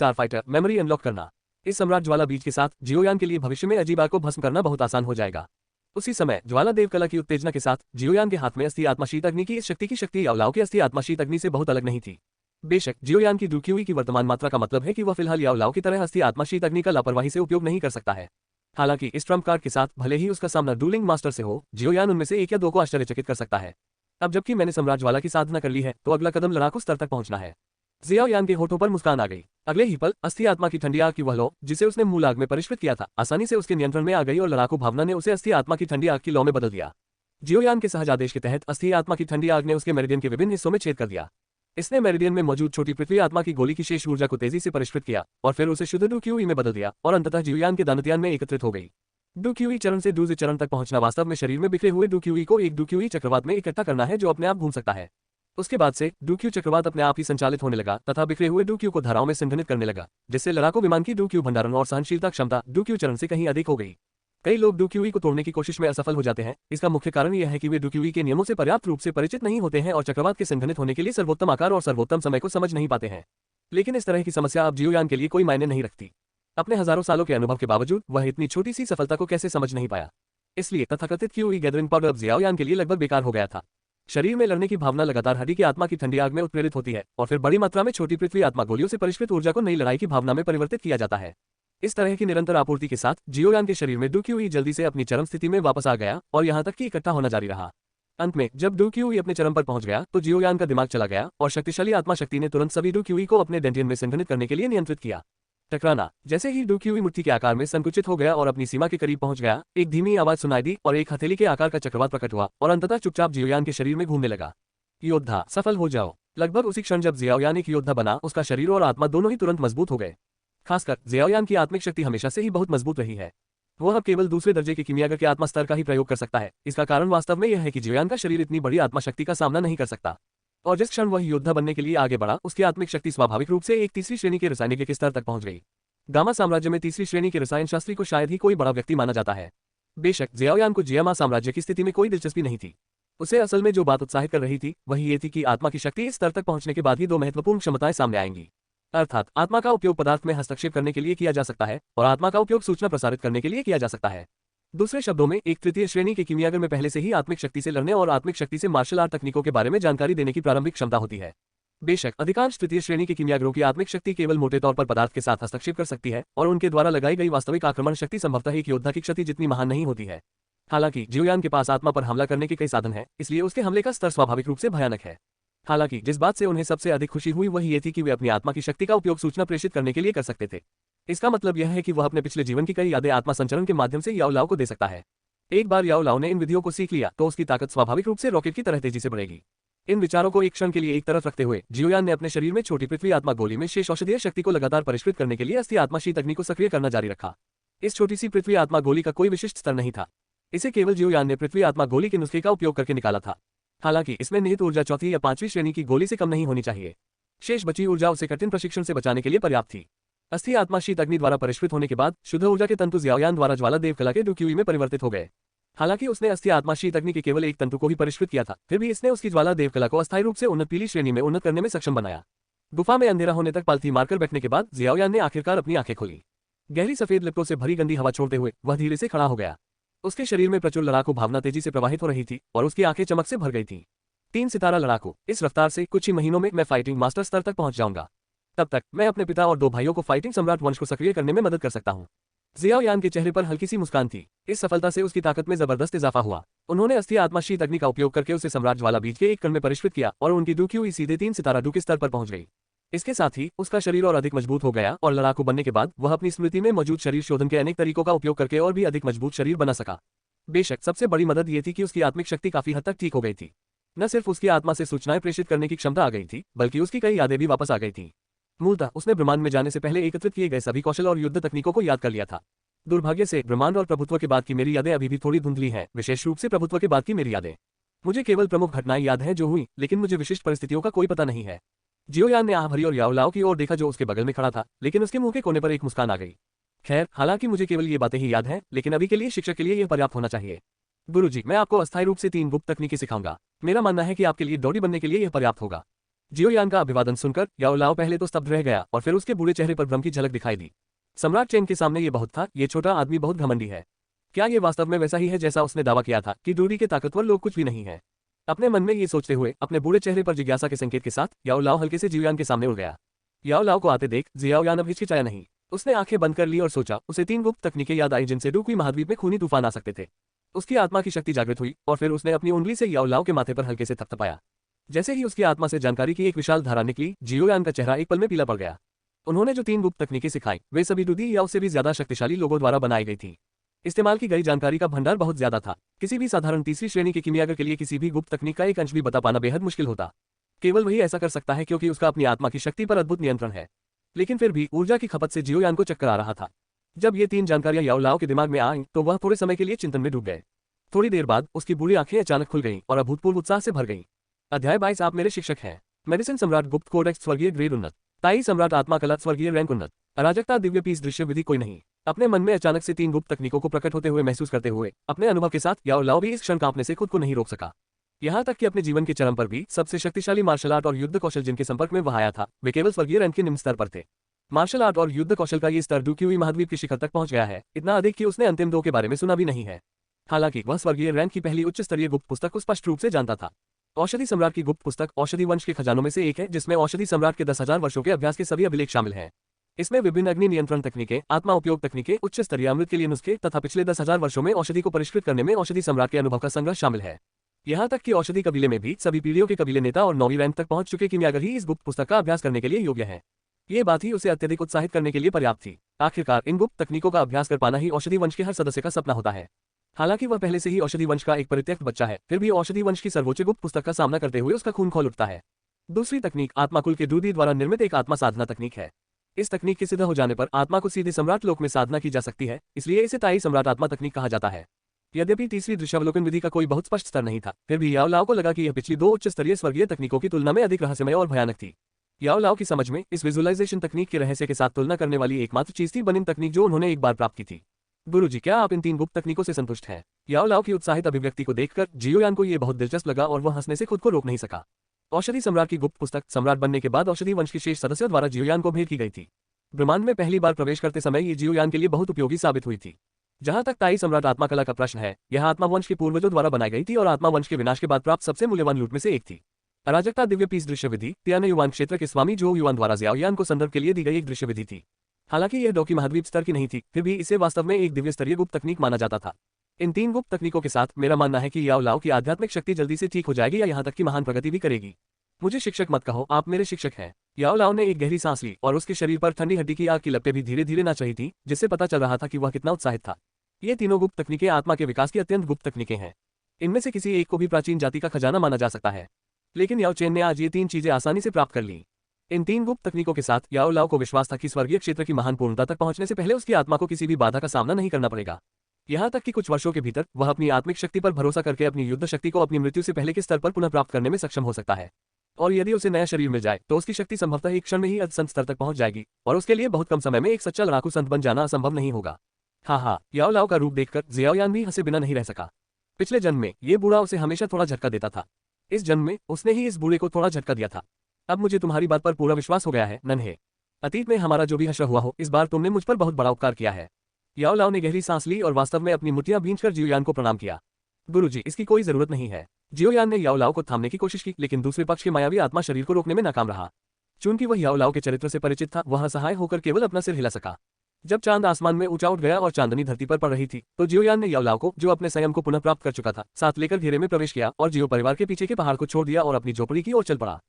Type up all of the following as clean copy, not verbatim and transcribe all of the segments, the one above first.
Star fighter memory unlock करना। इस सम्राट ज्वाला बीज के साथ जियोयान के लिए भविष्य में अजीब आग को भस्म करना बहुत आसान हो जाएगा। उसी समय ज्वाला देव कला की उत्तेजना के साथ जियोयान के हाथ में अस्थि आत्मा शीत अग्नि की इस शक्ति की शक्ति याओलाओ की अस्थि आत्मा शीत अग्नि से बहुत अलग नहीं थी। बेशक जियोयान की डूक्यूई की वर्तमान मात्रा का मतलब है कि वह फिलहाल याओलाओ की तरह अस्थि आत्मा शीत अग्नि का लापरवाही से उपयोग नहीं कर सकता है। हालांकि इस ट्रम्प कार्ड के साथ भले ही उसका सामना डूलिंग मास्टर से हो, जियोयान उनमें से एक या दो को आश्चर्यचकित कर सकता है। अब जबकि मैंने सम्राट ज्वाला की साधना कर ली है, तो अगला कदम लड़ाकू स्तर तक पहुंचना है। जियाओयान के होठों पर मुस्कान आ गई। अगले ही पल अस्थि आत्मा की ठंडी आग की वह लौ, जिसे उसने मूल आग में परिष्कृत किया था, आसानी से उसके नियंत्रण में आ गई और लड़ाकू भावना ने उसे अस्थि आत्मा की ठंडी आग की लौ में बदल दिया। जियोयान के सहज आदेश के तहत अस्थि आत्मा की ठंडी आग ने उसके मेरिडियन के विभिन्न हिस्सों में छेद कर दिया। इसने मेरिडियन में मौजूद छोटी पृथ्वी आत्मा की गोली की शेष ऊर्जा को तेजी से परिष्कृत किया और फिर उसे शुद्ध डूक्यूई में बदल दिया और अंततः जियोयान के दानतियान में एकत्रित हो गई। डूक्यूई चरण से डूज चरण तक पहुंचना वास्तव में शरीर में बिखरे हुए डूक्यूई को एक डूक्यूई चक्रवात में इकट्ठा करना है जो अपने आप घूम सकता है। उसके बाद से डूक्यू चक्रवात अपने आप ही संचालित होने लगा तथा बिखरे हुए डूक्यू को धाराओं में संघनित करने लगा, जिससे लड़ाकू विमान की डूक्यू भंडारण और सहनशीलता क्षमता डूक्यू चरण से कहीं अधिक हो गई। कई लोग डूक्यूई को तोड़ने की कोशिश में असफल हो जाते हैं। इसका मुख्य कारण यह है कि वे डूक्यूई के नियमों से पर्याप्त रूप से परिचित नहीं होते हैं और चक्रवात के संघनित होने के लिए सर्वोत्तम आकार और सर्वोत्तम समय को समझ नहीं पाते हैं। लेकिन इस तरह की समस्या अब जियोयान के लिए कोई मायने नहीं रखती। अपने हजारों सालों के अनुभव के बावजूद वह इतनी छोटी सी सफलता को कैसे समझ नहीं पाया। इसलिए तथाकथित क्यूई गैदरिंग पाउडर अब जियाओयान के लिए लगभग बेकार हो गया था। शरीर में लड़ने की भावना लगातार हड्डी की आत्मा की ठंडी आग में उत्प्रेरित होती है और फिर बड़ी मात्रा में छोटी पृथ्वी आत्मा गोलियों से परिष्कृत ऊर्जा को नई लड़ाई की भावना में परिवर्तित किया जाता है। इस तरह की निरंतर आपूर्ति के साथ जियोयान के शरीर में डूक्यूई जल्दी से अपनी चरम स्थिति में वापस आ गया और यहां तक कि इकट्ठा होना जारी रहा। अंत में जब डूक्यूई अपने चरम पर पहुंच गया तो जियोयान का दिमाग चला गया और शक्तिशाली आत्मा शक्ति ने तुरंत सभी डूक्यूई को अपने डेंटियन में संघनित करने के लिए नियंत्रित किया। टकराना। जैसे ही डूक्यूई मुट्ठी के आकार में संकुचित हो गया और अपनी सीमा के करीब पहुंच गया, एक धीमी आवाज सुनाई दी और एक हथेली के आकार का चक्रवात प्रकट हुआ और अंततः चुपचाप जियोयान के शरीर में घूमने लगा। योद्धा सफल हो जाओ। लगभग उसी क्षण जब जियाओयान एक योद्धा बना, उसका शरीर और आत्मा दोनों ही तुरंत मजबूत हो गए। खासकर जियाओयान की आत्मिक शक्ति हमेशा से ही बहुत मजबूत रही है। वह अब केवल दूसरे दर्जे के कीमियागर के आत्मा स्तर का ही प्रयोग कर सकता है। इसका कारण वास्तव में यह है कि जियोयान का शरीर इतनी बड़ी आत्मा शक्ति का सामना नहीं कर सकता। और जिस क्षण वह योद्धा बनने के लिए आगे बढ़ा, उसकी आत्मिक शक्ति स्वाभाविक रूप से एक तीसरी श्रेणी के रसायनिक के स्तर तक पहुंच गई। गामा साम्राज्य में तीसरी श्रेणी के रसायन शास्त्री को शायद ही कोई बड़ा व्यक्ति माना जाता है। बेशक जियाओयान को जियामा साम्राज्य की स्थिति में कोई दिलचस्पी नहीं थी। उसे असल में जो बात उत्साहित कर रही थी वही ये थी कि आत्मा की शक्ति इस स्तर तक पहुंचने के बाद ही दो महत्वपूर्ण क्षमताएं सामने आएंगी। अर्थात आत्मा का उपयोग पदार्थ में हस्तक्षेप करने के लिए किया जा सकता है और आत्मा का उपयोग सूचना प्रसारित करने के लिए किया जा सकता है। दूसरे शब्दों में एक तृतीय श्रेणी के कीमियागर में पहले से ही आत्मिक शक्ति से लड़ने और आत्मिक शक्ति से मार्शल आर्ट तकनीकों के बारे में जानकारी देने की प्रारंभिक क्षमता होती है। बेशक अधिकांश तृतीय श्रेणी के कीमियागरों की आत्मिक शक्ति केवल मोटे तौर पर पदार्थ के साथ हस्तक्षेप कर सकती है और उनके द्वारा लगाई गई वास्तविक आक्रमण शक्ति संभवतः एक योद्धा की क्षति जितनी महान नहीं होती है। हालांकि जियोयान के पास आत्मा पर हमला करने के कई साधन हैं, इसलिए उसके हमले का स्तर स्वाभाविक रूप से भयानक है। हालांकि जिस बात से उन्हें सबसे अधिक खुशी हुई वही ये थी कि वे अपनी आत्मा की शक्ति का उपयोग सूचना प्रेषित करने के लिए कर सकते थे। इसका मतलब यह है कि वह अपने पिछले जीवन की कई यादें आत्मा संचरण के माध्यम से याओलाओ को दे सकता है। एक बार याओलाओ ने इन विधियों को सीख लिया तो उसकी ताकत स्वाभाविक रूप से रॉकेट की तरह तेजी से बढ़ेगी। इन विचारों को एक क्षण के लिए एक तरफ रखते हुए जियोयान ने अपने शरीर में छोटी पृथ्वी आत्मा गोली में शेष औषधीय शक्ति को लगातार परिष्कृत करने के लिए अस्थि आत्मा शीत अग्नि को सक्रिय करना जारी रखा। इस छोटी सी पृथ्वी आत्मा गोली का कोई विशिष्ट स्तर नहीं था। इसे केवल जियोयान ने पृथ्वी आत्मा गोली के नुस्खे का उपयोग करके निकाला था। हालांकि इसमें निहित ऊर्जा चौथी या पांचवी श्रेणी की गोली से कम नहीं होनी चाहिए। शेष बची ऊर्जा उसे कठिन प्रशिक्षण से बचाने के लिए पर्याप्त थी। अस्थि आत्मा शीत अग्नि द्वारा परिष्कृत होने के बाद शुद्ध ऊर्जा के तंतु जियाओयान द्वारा ज्वाला देव कला के डूक्यूई में परिवर्तित हो गए। हालांकि उसने अस्थि आत्मा शीत अग्नि के केवल एक तंतु को ही परिष्कृत किया था, फिर भी इसने उसकी ज्वाला देव कला को अस्थायी रूप से उन्नत पीली श्रेणी में उन्नत करने में सक्षम बनाया। गुफा में अंधेरा होने तक पालथी मारकर बैठने के बाद जियाओयान ने आखिरकार अपनी आंखें खोली। गहरी सफेद लिप्टों से भरी गंदी हवा छोड़ते हुए वह धीरे से खड़ा हो गया। उसके शरीर में प्रचुर लड़ाकू भावना तेजी से प्रवाहित हो रही थी और उसकी आंखें चमक से भर गई थीं। 3 सितारा लड़ाकू, इस रफ्तार से कुछ ही महीनों में मैं फाइटिंग मास्टर स्तर तक पहुंच जाऊंगा। तब तक मैं अपने पिता और 2 भाइयों को फाइटिंग सम्राट वंश को सक्रिय करने में मदद कर सकता हूं। जियाओयान के चेहरे पर हल्की सी मुस्कान थी। इस सफलता से उसकी ताकत में जबरदस्त इजाफा हुआ। उन्होंने अस्थि आत्मा शीत अग्नि का उपयोग करके उसे सम्राट ज्वाला बीज के एक कण में परिष्कृत किया और उनकी डूक्यूई सीधे 3 सितारा डू के स्तर पर पहुंच गई। इसके साथ ही उसका शरीर और अधिक मजबूत हो गया और लड़ाकू बनने के बाद वह अपनी स्मृति में मौजूद शरीर शोधन के अनेक तरीकों का उपयोग करके और भी अधिक मजबूत शरीर बना सका। बेशक सबसे बड़ी मदद ये थी कि उसकी आत्मिक शक्ति काफी हद तक ठीक हो गई थी। न सिर्फ उसकी आत्मा से सूचनाएं प्रेषित करने की क्षमता आ गई थी, बल्कि उसकी कई यादें भी वापस आ गई थीं। मूलतः उसने ब्रह्मांड में जाने से पहले एकत्रित किए गए सभी कौशल और युद्ध तकनीकों को याद कर लिया था। दुर्भाग्य से ब्रह्मांड और प्रभुत्व के बाद की मेरी यादें अभी भी थोड़ी धुंधली हैं, विशेष रूप से प्रभुत्व के बाद की मेरी यादें। मुझे केवल प्रमुख घटनाएं याद हैं जो हुई, लेकिन मुझे विशिष्ट परिस्थितियों का कोई पता नहीं है। जियोयान ने आह भरी और याओलाओ की ओर देखा जो उसके बगल में खड़ा था, लेकिन उसके मुंह के कोने पर एक मुस्कान आ गई। खैर, हालांकि मुझे केवल ये बातें ही याद हैं, लेकिन अभी के लिए शिक्षक के लिए यह पर्याप्त होना चाहिए। गुरुजी, मैं आपको अस्थायी रूप से 3 गुप्त तकनीकें सिखाऊंगा। मेरा मानना है कि आपके लिए डॉडी बनने के लिए यह पर्याप्त होगा। जियोयान का अभिवादन सुनकर याओ लाओ पहले तो स्तब्ध रह गया और फिर उसके बूढ़े चेहरे पर भ्रम की झलक दिखाई दी। सम्राट चेंग के सामने ये बहुत था, ये छोटा आदमी बहुत घमंडी है। क्या ये वास्तव में वैसा ही है जैसा उसने दावा किया था कि दूरी के ताकतवर लोग कुछ भी नहीं है? अपने मन में ये सोचते हुए अपने बूढ़े चेहरे पर जिज्ञासा के संकेत के साथ याओ लाओ हल्के से जियोयान के सामने उड़ गया। याओ लाओ को आते देख जियाओयान अब हिचकिचाया नहीं। उसने आंखें बंद कर ली और सोचा, उसे 3 गुप्त तकनीकें याद आई जिनसे डूक्वी महाद्वीप में खूनी तूफान आ सकते थे। उसकी आत्मा की शक्ति जागृत हुई और फिर उसने अपनी उंगली से याओ लाओ के माथे पर हल्के से थपथपाया। जैसे ही उसकी आत्मा से जानकारी की एक विशाल धारा निकली, जियोयान का चेहरा एक पल में पीला पड़ गया। उन्होंने जो 3 गुप्त तकनीकें सिखाई वे सभी डूदी या उससे भी ज्यादा शक्तिशाली लोगों द्वारा बनाई गई थी। इस्तेमाल की गई जानकारी का भंडार बहुत ज्यादा था। किसी भी साधारण तीसरी श्रेणी के कीमियागर के लिए किसी भी गुप्त तकनीक का एक अंश भी बता पाना बेहद मुश्किल होता। केवल वही ऐसा कर सकता है क्योंकि उसका अपनी आत्मा की शक्ति पर अद्भुत नियंत्रण है। लेकिन फिर भी ऊर्जा की खपत से जियोयान को चक्कर आ रहा था। जब ये 3 जानकारियां याओ लाओ के दिमाग में आईं तो वह थोड़े समय के लिए चिंतन में डूब गए। थोड़ी देर बाद उसकी बूढ़ी आंखें अचानक खुल गईं और अभूतपूर्व उत्साह से भर गईं। अध्याय 22 आप मेरे शिक्षक हैं। मेडिसिन सम्राट गुप्त कोडेक्स स्वर्गीय ग्रेड उन्नत। ताई सम्राट आत्मा कला स्वर्गीय रैंक उन्नत। अराजकता दिव्य पीस दृश्य विधि कोई नहीं। अपने मन में अचानक से 3 गुप्त तकनीकों को प्रकट होते हुए महसूस करते हुए अपने अनुभव के साथ याओ लाओ भी इस क्षण कांपने से खुद को नहीं रोक सका। यहाँ तक कि अपने जीवन के चरम पर भी सबसे शक्तिशाली मार्शल आर्ट और युद्ध कौशल जिनके संपर्क में वह आया था वे केवल स्वर्गीय रैंक के निम्न स्तर पर थे। मार्शल आर्ट और युद्ध कौशल का ये स्तर डूक्वी महाद्वीप की शिखर तक पहुंच गया है, इतना अधिक कि उसने अंतिम 2 के बारे में सुना भी नहीं है। हालांकि वह स्वर्गीय रैंक की पहली उच्च स्तरीय गुप्त पुस्तक को स्पष्ट रूप से जानता था। औषधि सम्राट की गुप्त पुस्तक औषधि वंश के खजानों में से एक है जिसमें औषधि सम्राट के 10,000 वर्षों के अभ्यास के सभी अभिलेख शामिल हैं। इसमें विभिन्न अग्नि नियंत्रण तकनीकें, आत्मा उपयोग तकनीकें, उच्च स्तरीय अमृत के लिए नुस्खे तथा पिछले 10,000 वर्षों में औषधि को परिष्कृत करने में औषधि सम्राट के अनुभव का संग्रह शामिल है। यहाँ तक कि औषधि कबीले में भी सभी पीढ़ियों के कबीले नेता और 9वीं रैंक तक पहुंच चुके कीमियागर ही इस गुप्त पुस्तक का अभ्यास करने के लिए योग्य है। ये बात ही उसे अत्यधिक उत्साहित करने के लिए पर्याप्त थी। आखिरकार इन गुप्त तकनीकों का अभ्यास कर पाना ही औषधि वंश के हर सदस्य का सपना होता है। हालांकि वह पहले से ही औषधि वंश का एक परित्यक्त बच्चा है, फिर भी औषधि वंश की सर्वोच्च गुप्त पुस्तक का सामना करते हुए उसका खून खौल उठता है। दूसरी तकनीक आत्माकुल के दूधी द्वारा निर्मित एक आत्मा साधना तकनीक है। इस तकनीक के सिद्ध हो जाने पर आत्मा को सीधे सम्राट लोक में साधना की जा सकती है, इसलिए इसे ताई सम्राट आत्मा तकनीक कहा जाता है। यद्यपि तीसरी दृश्यावलोकन विधि का कोई बहुत स्पष्ट स्तर नहीं था, फिर भी याओ लाओ को लगा कि यह पिछली 2 उच्च स्तरीय स्वर्गीय तकनीकों की तुलना में अधिक रहस्यमय और भयानक थी। याओ लाओ की समझ में इस विजुअलाइजेशन तकनीक के रहस्य के साथ तुलना करने वाली एकमात्र चीज थी बनिन तकनीक जो उन्होंने एक बार प्राप्त की थी। गुरुजी, क्या आप इन 3 गुप्त तकनीकों से संतुष्ट हैं? याओ लाओ की उत्साहित अभिव्यक्ति को देखकर जियोयान को यह बहुत दिलचस्प लगा और वह हंसने से खुद को रोक नहीं सका। औषधि सम्राट की गुप्त पुस्तक सम्राट बनने के बाद औषधि वंश के शेष सदस्यों द्वारा जियोयान को भेंट की गई थी। ब्रह्मांड में पहली बार प्रवेश करते समय ये जियोयान के लिए बहुत उपयोगी साबित हुई थी। जहां तक ताई सम्राट आत्मा कला का प्रश्न है, यह आत्मा वंश के पूर्वजों द्वारा बनाई गई थी और आत्मा वंश के विनाश के बाद प्राप्त सबसे मूल्यवान लूट में से एक थी। अराजकता दिव्य पीस दृश्य विधि तियाने युवान क्षेत्र के स्वामी जो युवान द्वारा जियाओयान को संदर्भ के लिए दी गई एक दृश्य विधि थी। हालांकि यह डोकी महाद्वीप स्तर की नहीं थी, फिर भी इसे वास्तव में एक दिव्य स्तरीय गुप्त तकनीक माना जाता था। इन 3 गुप्त तकनीकों के साथ मेरा मानना है कि याओ लाओ की आध्यात्मिक शक्ति जल्दी से ठीक हो जाएगी या यहाँ तक कि महान प्रगति भी करेगी। मुझे शिक्षक मत कहो, आप मेरे शिक्षक हैं। याओ लाओ ने एक गहरी सांस ली और उसके शरीर पर ठंडी हड्डी की आग की लपटें भी धीरे धीरे नाच रही थी, जिससे पता चल रहा था कि वह कितना उत्साहित था। ये तीनों गुप्त तकनीकें आत्मा के विकास की अत्यंत गुप्त तकनीकें हैं। इनमें से किसी एक को भी प्राचीन जाति का खजाना माना जा सकता है, लेकिन याओ चेन ने आज ये 3 चीजें आसानी से प्राप्त कर ली। इन 3 गुप्त तकनीकों के साथ याओ लाओ को विश्वास था कि स्वर्गीय क्षेत्र की महान पूर्णता तक पहुंचने से पहले उसकी आत्मा को किसी भी बाधा का सामना नहीं करना पड़ेगा। यहाँ तक कि कुछ वर्षों के भीतर वह अपनी आत्मिक शक्ति पर भरोसा करके अपनी युद्ध शक्ति को अपनी मृत्यु से पहले के स्तर पर पुनः प्राप्त करने में सक्षम हो सकता है। और यदि उसे नया शरीर मिल जाए तो उसकी शक्ति संभवतः एक क्षण में ही अद्भुत स्तर तक पहुंच जाएगी और उसके लिए बहुत कम समय में एक सच्चा लड़ाकू संत बन जाना असंभव नहीं होगा। हाँ, याओ लाओ का रूप देखकर जियाओयान भी हंसे बिना नहीं रह सका। पिछले जन्म में ये बूढ़ा उसे हमेशा थोड़ा झटका देता था। इस जन्म में उसने ही इस बूढ़े को थोड़ा झटका दिया था। अब मुझे तुम्हारी बात पर पूरा विश्वास हो गया है नन्हे। अतीत में हमारा जो भी हश्र हुआ हो, इस बार तुमने मुझ पर बहुत बड़ा उपकार किया है। याओ लाओ ने गहरी सांस ली और वास्तव में अपनी मुट्ठियां भींचकर जियोयान को प्रणाम किया। गुरुजी, इसकी कोई जरूरत नहीं है। जियोयान ने याओ लाओ को थामने की कोशिश की, लेकिन दूसरे पक्ष के मायावी आत्मा शरीर को रोकने में नाकाम रहा। चूंकि वह याओ लाओ के चरित्र से परिचित था, वह असहाय होकर केवल अपना सिर हिला सका। जब चांद आसमान में ऊंचा उठ गया और चांदनी धरती पर पड़ रही थी, तो जियोयान ने याओ लाओ को, जो अपने संयम को पुनः प्राप्त कर चुका था, साथ लेकर घेरे में प्रवेश किया और जियो परिवार के पीछे के पहाड़ को छोड़ दिया और अपनी झोपड़ी की ओर चल पड़ा।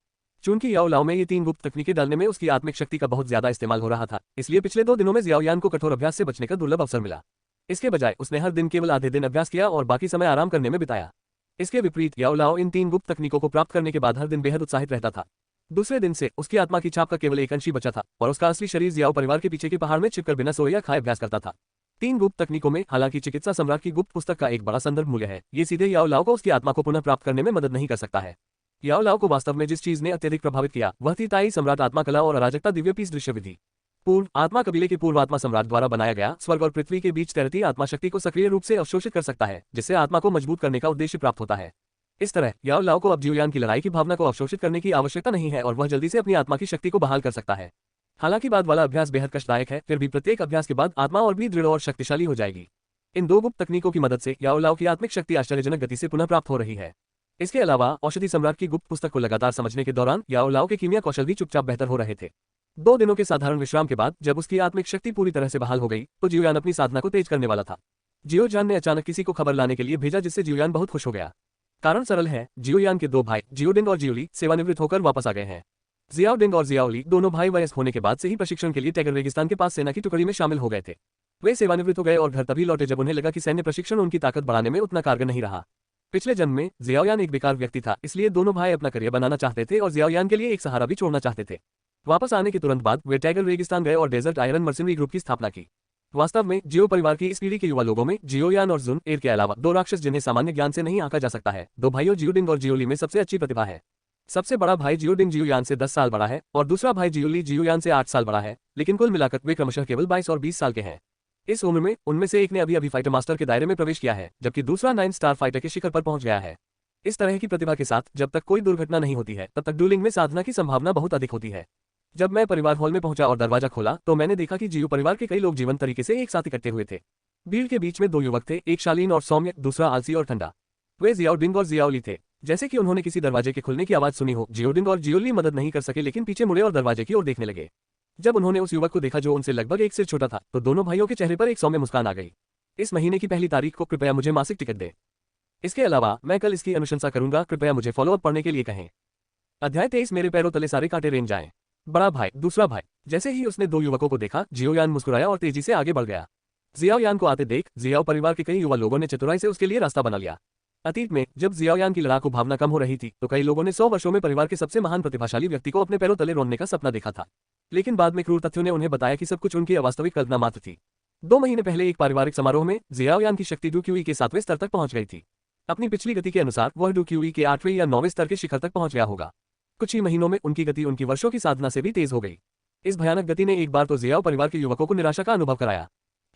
चूंकि याओ लाओ में ये 3 गुप्त तकनीकें डालने में उसकी आत्मिक शक्ति का बहुत ज्यादा इस्तेमाल हो रहा था, इसलिए पिछले 2 दिनों में जियाओयान को कठोर अभ्यास से बचने का दुर्लभ अवसर मिला। इसके बजाय उसने हर दिन केवल आधे दिन अभ्यास किया और बाकी समय आराम करने में बिताया। इसके विपरीत याओ लाओ इन 3 गुप्त तकनीकों को प्राप्त करने के बाद हर दिन बेहद उत्साहित रहता था। दूसरे दिन से उसकी आत्मा की छाप का केवल एक अंश ही बचा था और उसका असली शरीर जियाओ परिवार के पीछे के पहाड़ में छिपकर बिना सोए या खाए अभ्यास करता था। 3 गुप्त तकनीकों में हालांकि चिकित्सा सम्राट की गुप्त पुस्तक का एक बड़ा संदर्भ मूल्य है, ये सीधे याओ लाओ को उसकी आत्मा को पुनः प्राप्त करने में मदद नहीं कर सकता है। याओ लाओ को वास्तव में जिस चीज ने अत्यधिक प्रभावित किया वह थी ताई सम्राट आत्मा कला और अराजकता दिव्य पीस दृश्य विधि। पूर्व आत्मा कबीले के पूर्व आत्मा सम्राट द्वारा बनाया गया स्वर्ग और पृथ्वी के बीच तैरती आत्मा शक्ति को सक्रिय रूप से अवशोषित कर सकता है, जिससे आत्मा को मजबूत करने का उद्देश्य प्राप्त होता है। इस तरह याओ लाओ को अब जियोयान की लड़ाई की भावना को अवशोषित करने की आवश्यकता नहीं है और वह जल्दी से अपनी आत्मा की शक्ति को बहाल कर सकता है। हालांकि बाद वाला अभ्यास बेहद कष्टदायक है, फिर भी प्रत्येक अभ्यास के बाद आत्मा और भी दृढ़ और शक्तिशाली हो जाएगी। इन दो गुप्त तकनीकों की मदद से याओ लाओ की आत्मिक शक्ति आश्चर्यजनक गति से पुनः प्राप्त हो रही है। इसके अलावा औषधि सम्राट की गुप्त पुस्तक को लगातार समझने के दौरान याओ लाओ के कीमिया कौशल भी चुपचाप बेहतर हो रहे थे। 2 दिनों के साधारण विश्राम के बाद जब उसकी आत्मिक शक्ति पूरी तरह से बहाल हो गई तो जियोयान अपनी साधना को तेज करने वाला था। जियोजान ने अचानक किसी को खबर लाने के लिए भेजा, जिससे जियोयान बहुत खुश हो गया। कारण सरल है, जियोयान के 2 भाई जियोडिंग और जियोली सेवानिवृत्त होकर वापस आ गए हैं। जियाओडिंग और जियाओली दोनों भाई वयस्क होने के बाद से ही प्रशिक्षण के लिए टैगर रेगिस्तान के पास सेना की टुकड़ी में शामिल हो गए थे। वे सेवानिवृत्त हो गए और घर तभी लौटे जब उन्हें लगा कि सैन्य प्रशिक्षण उनकी ताकत बढ़ाने में उतना कारगर नहीं रहा। पिछले जन्म में जियाओयान एक बेकार व्यक्ति था, इसलिए दोनों भाई अपना करियर बनाना चाहते थे और जियाओयान के लिए एक सहारा भी छोड़ना चाहते थे। वापस आने के तुरंत बाद वे टैगर रेगिस्तान गए और डेजर्ट आयरन मर्सिनरी ग्रुप की स्थापना की। वास्तव में जियो परिवार की इस पीढ़ी के युवा लोगों में जियोयान और जुन एर के अलावा 2 राक्षस जिन्हें सामान्य ज्ञान से नहीं आंका जा सकता है। 2 भाइयों जियोडिंग और जियोली में सबसे अच्छी प्रतिभा है। सबसे बड़ा भाई जियोडिंग जियोयान से 10 साल बड़ा है और दूसरा भाई जियोली जियोयान से 8 साल बड़ा है, लेकिन कुल मिलाकर वे क्रमशः केवल 22 और 20 साल के हैं। इस उम्र में उनमें से एक ने अभी फाइटर मास्टर के दायरे में प्रवेश किया है, जबकि दूसरा 9 स्टार फाइटर के शिखर पर पहुंच गया है। इस तरह की प्रतिभा के साथ जब तक कोई दुर्घटना नहीं होती है तब तक डूलिंग में साधना की संभावना बहुत अधिक होती है। जब मैं परिवार हॉल में पहुंचा और दरवाजा खोला तो मैंने देखा कि जियो परिवार के कई लोग जीवंत तरीके से एक साथ इकट्ठे हुए थे। भीड़ के बीच में 2 युवक थे, एक शालीन और सौम्य, दूसरा आलसी और ठंडा। वे जियाओडिंग और जियाओली थे। जैसे कि उन्होंने किसी दरवाजे के खुलने की आवाज सुनी हो, जियोडिंग और जियोली मदद नहीं कर सके, लेकिन पीछे मुड़े और दरवाजे की ओर देखने लगे। जब उन्होंने उस युवक को देखा जो उनसे लगभग 1 सिर छोटा था, तो दोनों भाइयों के चेहरे पर एक सौम्य मुस्कान आ गई। इस महीने की पहली तारीख को कृपया मुझे मासिक टिकट दे। इसके अलावा मैं कल इसकी अनुशंसा करूंगा, कृपया मुझे फॉलोअप पढ़ने के लिए कहें। अध्याय 23 मेरे पैरों तले सारे कांटे रेंग जाएं। बड़ा भाई, दूसरा भाई। जैसे ही उसने 2 युवकों को देखा, जियोयान मुस्कुराया और तेजी से आगे बढ़ गया। जियाओयान को आते देख जियाओ परिवार के कई युवा लोगों ने चतुराई से उसके लिए रास्ता बना लिया। अतीत में जब जियाओयान की लड़ाकू भावना कम हो रही थी तो कई लोगों ने 100 वर्षों में परिवार के सबसे महान प्रतिभाशाली व्यक्ति को अपने पैरों तले रोने का सपना देखा था। लेकिन बाद में क्रूर तथ्यों ने उन्हें बताया कि सब कुछ उनकी अवास्तविक कल्पना मात्र थी। 2 महीने पहले एक पारिवारिक समारोह में जियाओयान की शक्ति डूक्यूई के 7वें स्तर तक पहुंच गई थी। अपनी पिछली गति के अनुसार वह डूक्यूई के 8वें या 9वें स्तर के शिखर तक पहुंच गया होगा। कुछ ही महीनों में उनकी गति उनकी वर्षों की साधना से भी तेज हो गई। इस भयानक गति ने एक बार तो जियाओ परिवार के युवकों को निराशा का अनुभव कराया।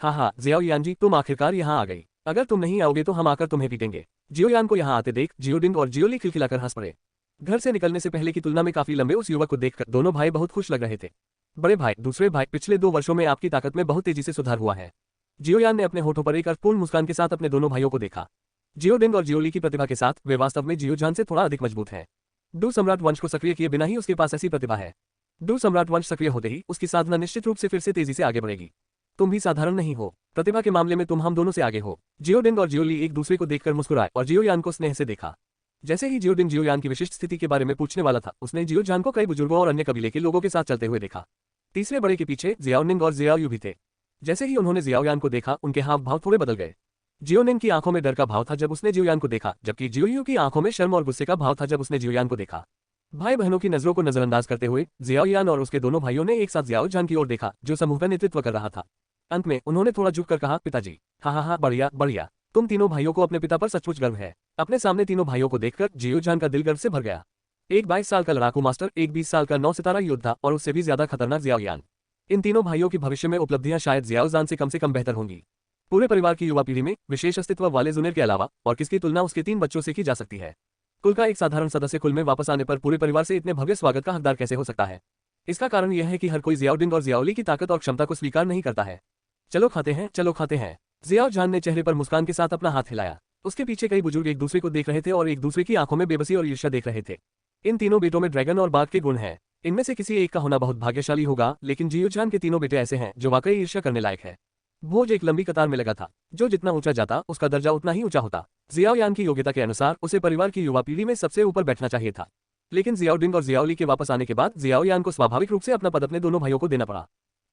हाँ, जियाओयान जी, तुम आखिरकार यहाँ आ गई। अगर तुम नहीं आओगे तो हम आकर तुम्हें पीटेंगे। जियोयान को यहाँ आते देख जियोडिंग और जियोली खिलखिलाकर हंस पड़े। घर से निकलने से पहले की तुलना में काफी लंबे उस युवक को देखकर दोनों भाई बहुत खुश लग रहे थे। बड़े भाई, दूसरे भाई, पिछले 2 वर्षों में आपकी ताकत में बहुत तेजी से सुधार हुआ है। जियोयान ने अपने होठों पर एक अर्थपूर्ण मुस्कान के साथ अपने दोनों भाइयों को देखा। जियोडिंग और जियोली की प्रतिभा के साथ वे वास्तव में जियोजान से थोड़ा अधिक मजबूत हैं। डू सम्राट वंश को सक्रिय किए बिना ही उसके पास ऐसी प्रतिभा है। डू सम्राट वंश सक्रिय होते ही उसकी साधना निश्चित रूप से फिर से तेजी से आगे बढ़ेगी। तुम भी साधारण नहीं हो। प्रतिभा के मामले में तुम हम दोनों से आगे हो। जियोडिंग और जियोली एक दूसरे को देखकर मुस्कुराए और जियोयान को स्नेह से देखा। जैसे ही जियोडिंग जियोयान की विशिष्ट स्थिति के बारे में पूछने वाला था, उसने जियोजान को कई बुजुर्गों और अन्य कबीले के लोगों के साथ चलते हुए देखा। तीसरे बड़े के पीछे जियाओनिंग और जियाओयू भी थे। जैसे ही उन्होंने जियाओयान को देखा, उनके हाव भाव थोड़े बदल गए। जियोनिंग की आंखों में डर का भाव था जब उसने जियोयान को देखा, जबकि जियोयू की आंखों में शर्म और गुस्से का भाव था जब उसने जियोयान को देखा। भाई बहनों की नजरों को नजरअंदाज करते हुए जियाओयान और उसके दोनों भाइयों ने एक साथ जियाओजान की ओर देखा, जो समूह का नेतृत्व कर रहा था। अंत में उन्होंने थोड़ा झुककर कहा, पिताजी। हाँ, बढ़िया बढ़िया। तुम तीनों भाइयों को अपने पिता पर सचमुच गर्व है। अपने सामने तीनों भाइयों को देखकर जियोजान का दिल गर्व से भर गया। एक 22 साल का लड़ाकू मास्टर, एक 20 साल का 9 सितारा योद्धा और उससे भी ज्यादा खतरनाक जियाओयान। इन तीनों भाइयों की भविष्य में उपलब्धियां शायद जियाओजान से कम बेहतर होंगी। पूरे परिवार की युवा पीढ़ी में विशेष अस्तित्व वाले जुनेर के अलावा और किसकी तुलना उसके 3 बच्चों से की जा सकती है। कुल का एक साधारण सदस्य कुल में वापस आने पर पूरे परिवार से इतने भव्य स्वागत का हकदार कैसे हो सकता है? इसका कारण यह है कि हर कोई जियाओडिंग और जियाओली की ताकत और क्षमता को स्वीकार नहीं करता है। चलो खाते हैं, चलो खाते हैं। जियाओजान ने चेहरे पर मुस्कान के साथ अपना हाथ हिलाया। उसके पीछे कई बुजुर्ग एक दूसरे को देख रहे थे और एक दूसरे की आंखों में बेबसी और ईर्ष्या देख रहे थे। इन तीनों बेटों में ड्रैगन और बाघ के गुण हैं। इनमें से किसी एक का होना बहुत भाग्यशाली होगा, लेकिन जियोजान के तीनों बेटे ऐसे हैं जो वाकई ईर्ष्या करने लायक है। भोज एक लंबी कतार में लगा था। जो जितना ऊंचा जाता उसका दर्जा उतना ही ऊंचा होता। जियाओयान की योग्यता के अनुसार उसे परिवार की युवा पीढ़ी में सबसे ऊपर बैठना चाहिए था, लेकिन जियाओडिंग और जियाओली के वापस आने के बाद जियाओयान को स्वाभाविक रूप से अपना पद अपने दोनों भाइयों को देना पड़ा।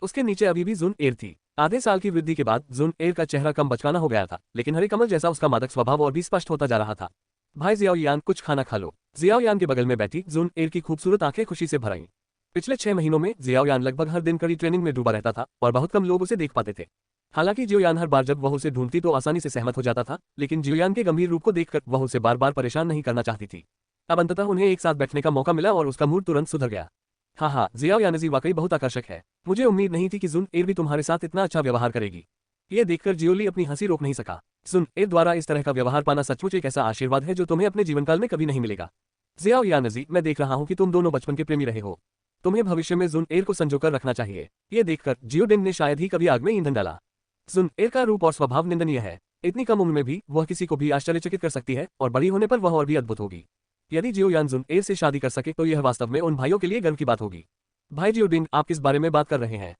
उसके नीचे अभी भी जुन एर थी। आधे साल की वृद्धि के बाद जुन एर का चेहरा कम बचकाना हो गया था, लेकिन हरे कमल जैसा उसका मादक स्वभाव और भी स्पष्ट होता जा रहा था। भाई जियाओयान, कुछ खाना खा लो। जियाओयान के बगल में बैठी जुन एर की खूबसूरत आंखें खुशी से भर आईं। पिछले 6 महीनों में जियाओयान लगभग हर दिन कड़ी ट्रेनिंग में डूबा रहता था और बहुत कम लोग उसे देख पाते थे। हालांकि जियोयान हर बार जब वह उसे ढूंढती तो आसानी से सहमत हो जाता था, लेकिन जियोयान के गंभीर रूप को देखकर वह उसे बार बार परेशान नहीं करना चाहती थी। अब अंततः उन्हें एक साथ बैठने का मौका मिला और उसका मूड तुरंत सुधर गया। हाँ, जियाओयानजी वाकई बहुत आकर्षक है। मुझे उम्मीद नहीं थी कि जुन एर भी तुम्हारे साथ इतना अच्छा व्यवहार करेगी। ये देखकर जियोली अपनी हंसी रोक नहीं सका। सुन एर द्वारा इस तरह का व्यवहार पाना सचमुच एक ऐसा आशीर्वाद है जो तुम्हें अपने जीवनकाल में कभी नहीं मिलेगा। जियाओ यानजी, मैं देख रहा हूँ कि तुम दोनों बचपन के प्रेमी रहे हो। तुम्हें भविष्य में जुन एर को संजोकर रखना चाहिए। ये देखकर जियोडिन ने शायद ही कभी आग में ईंधन डाला। जुन एर का रूप और स्वभाव निंदनीय है। इतनी कम उम्र में भी वह किसी को भी आश्चर्यचकित कर सकती है और बड़ी होने पर वह और भी अद्भुत होगी। यदि जियो यान जुन एर से शादी कर सके तो यह वास्तव में उन भाइयों के लिए गर्व की बात होगी। भाई जियोडिन, आप किस बारे में बात कर रहे हैं?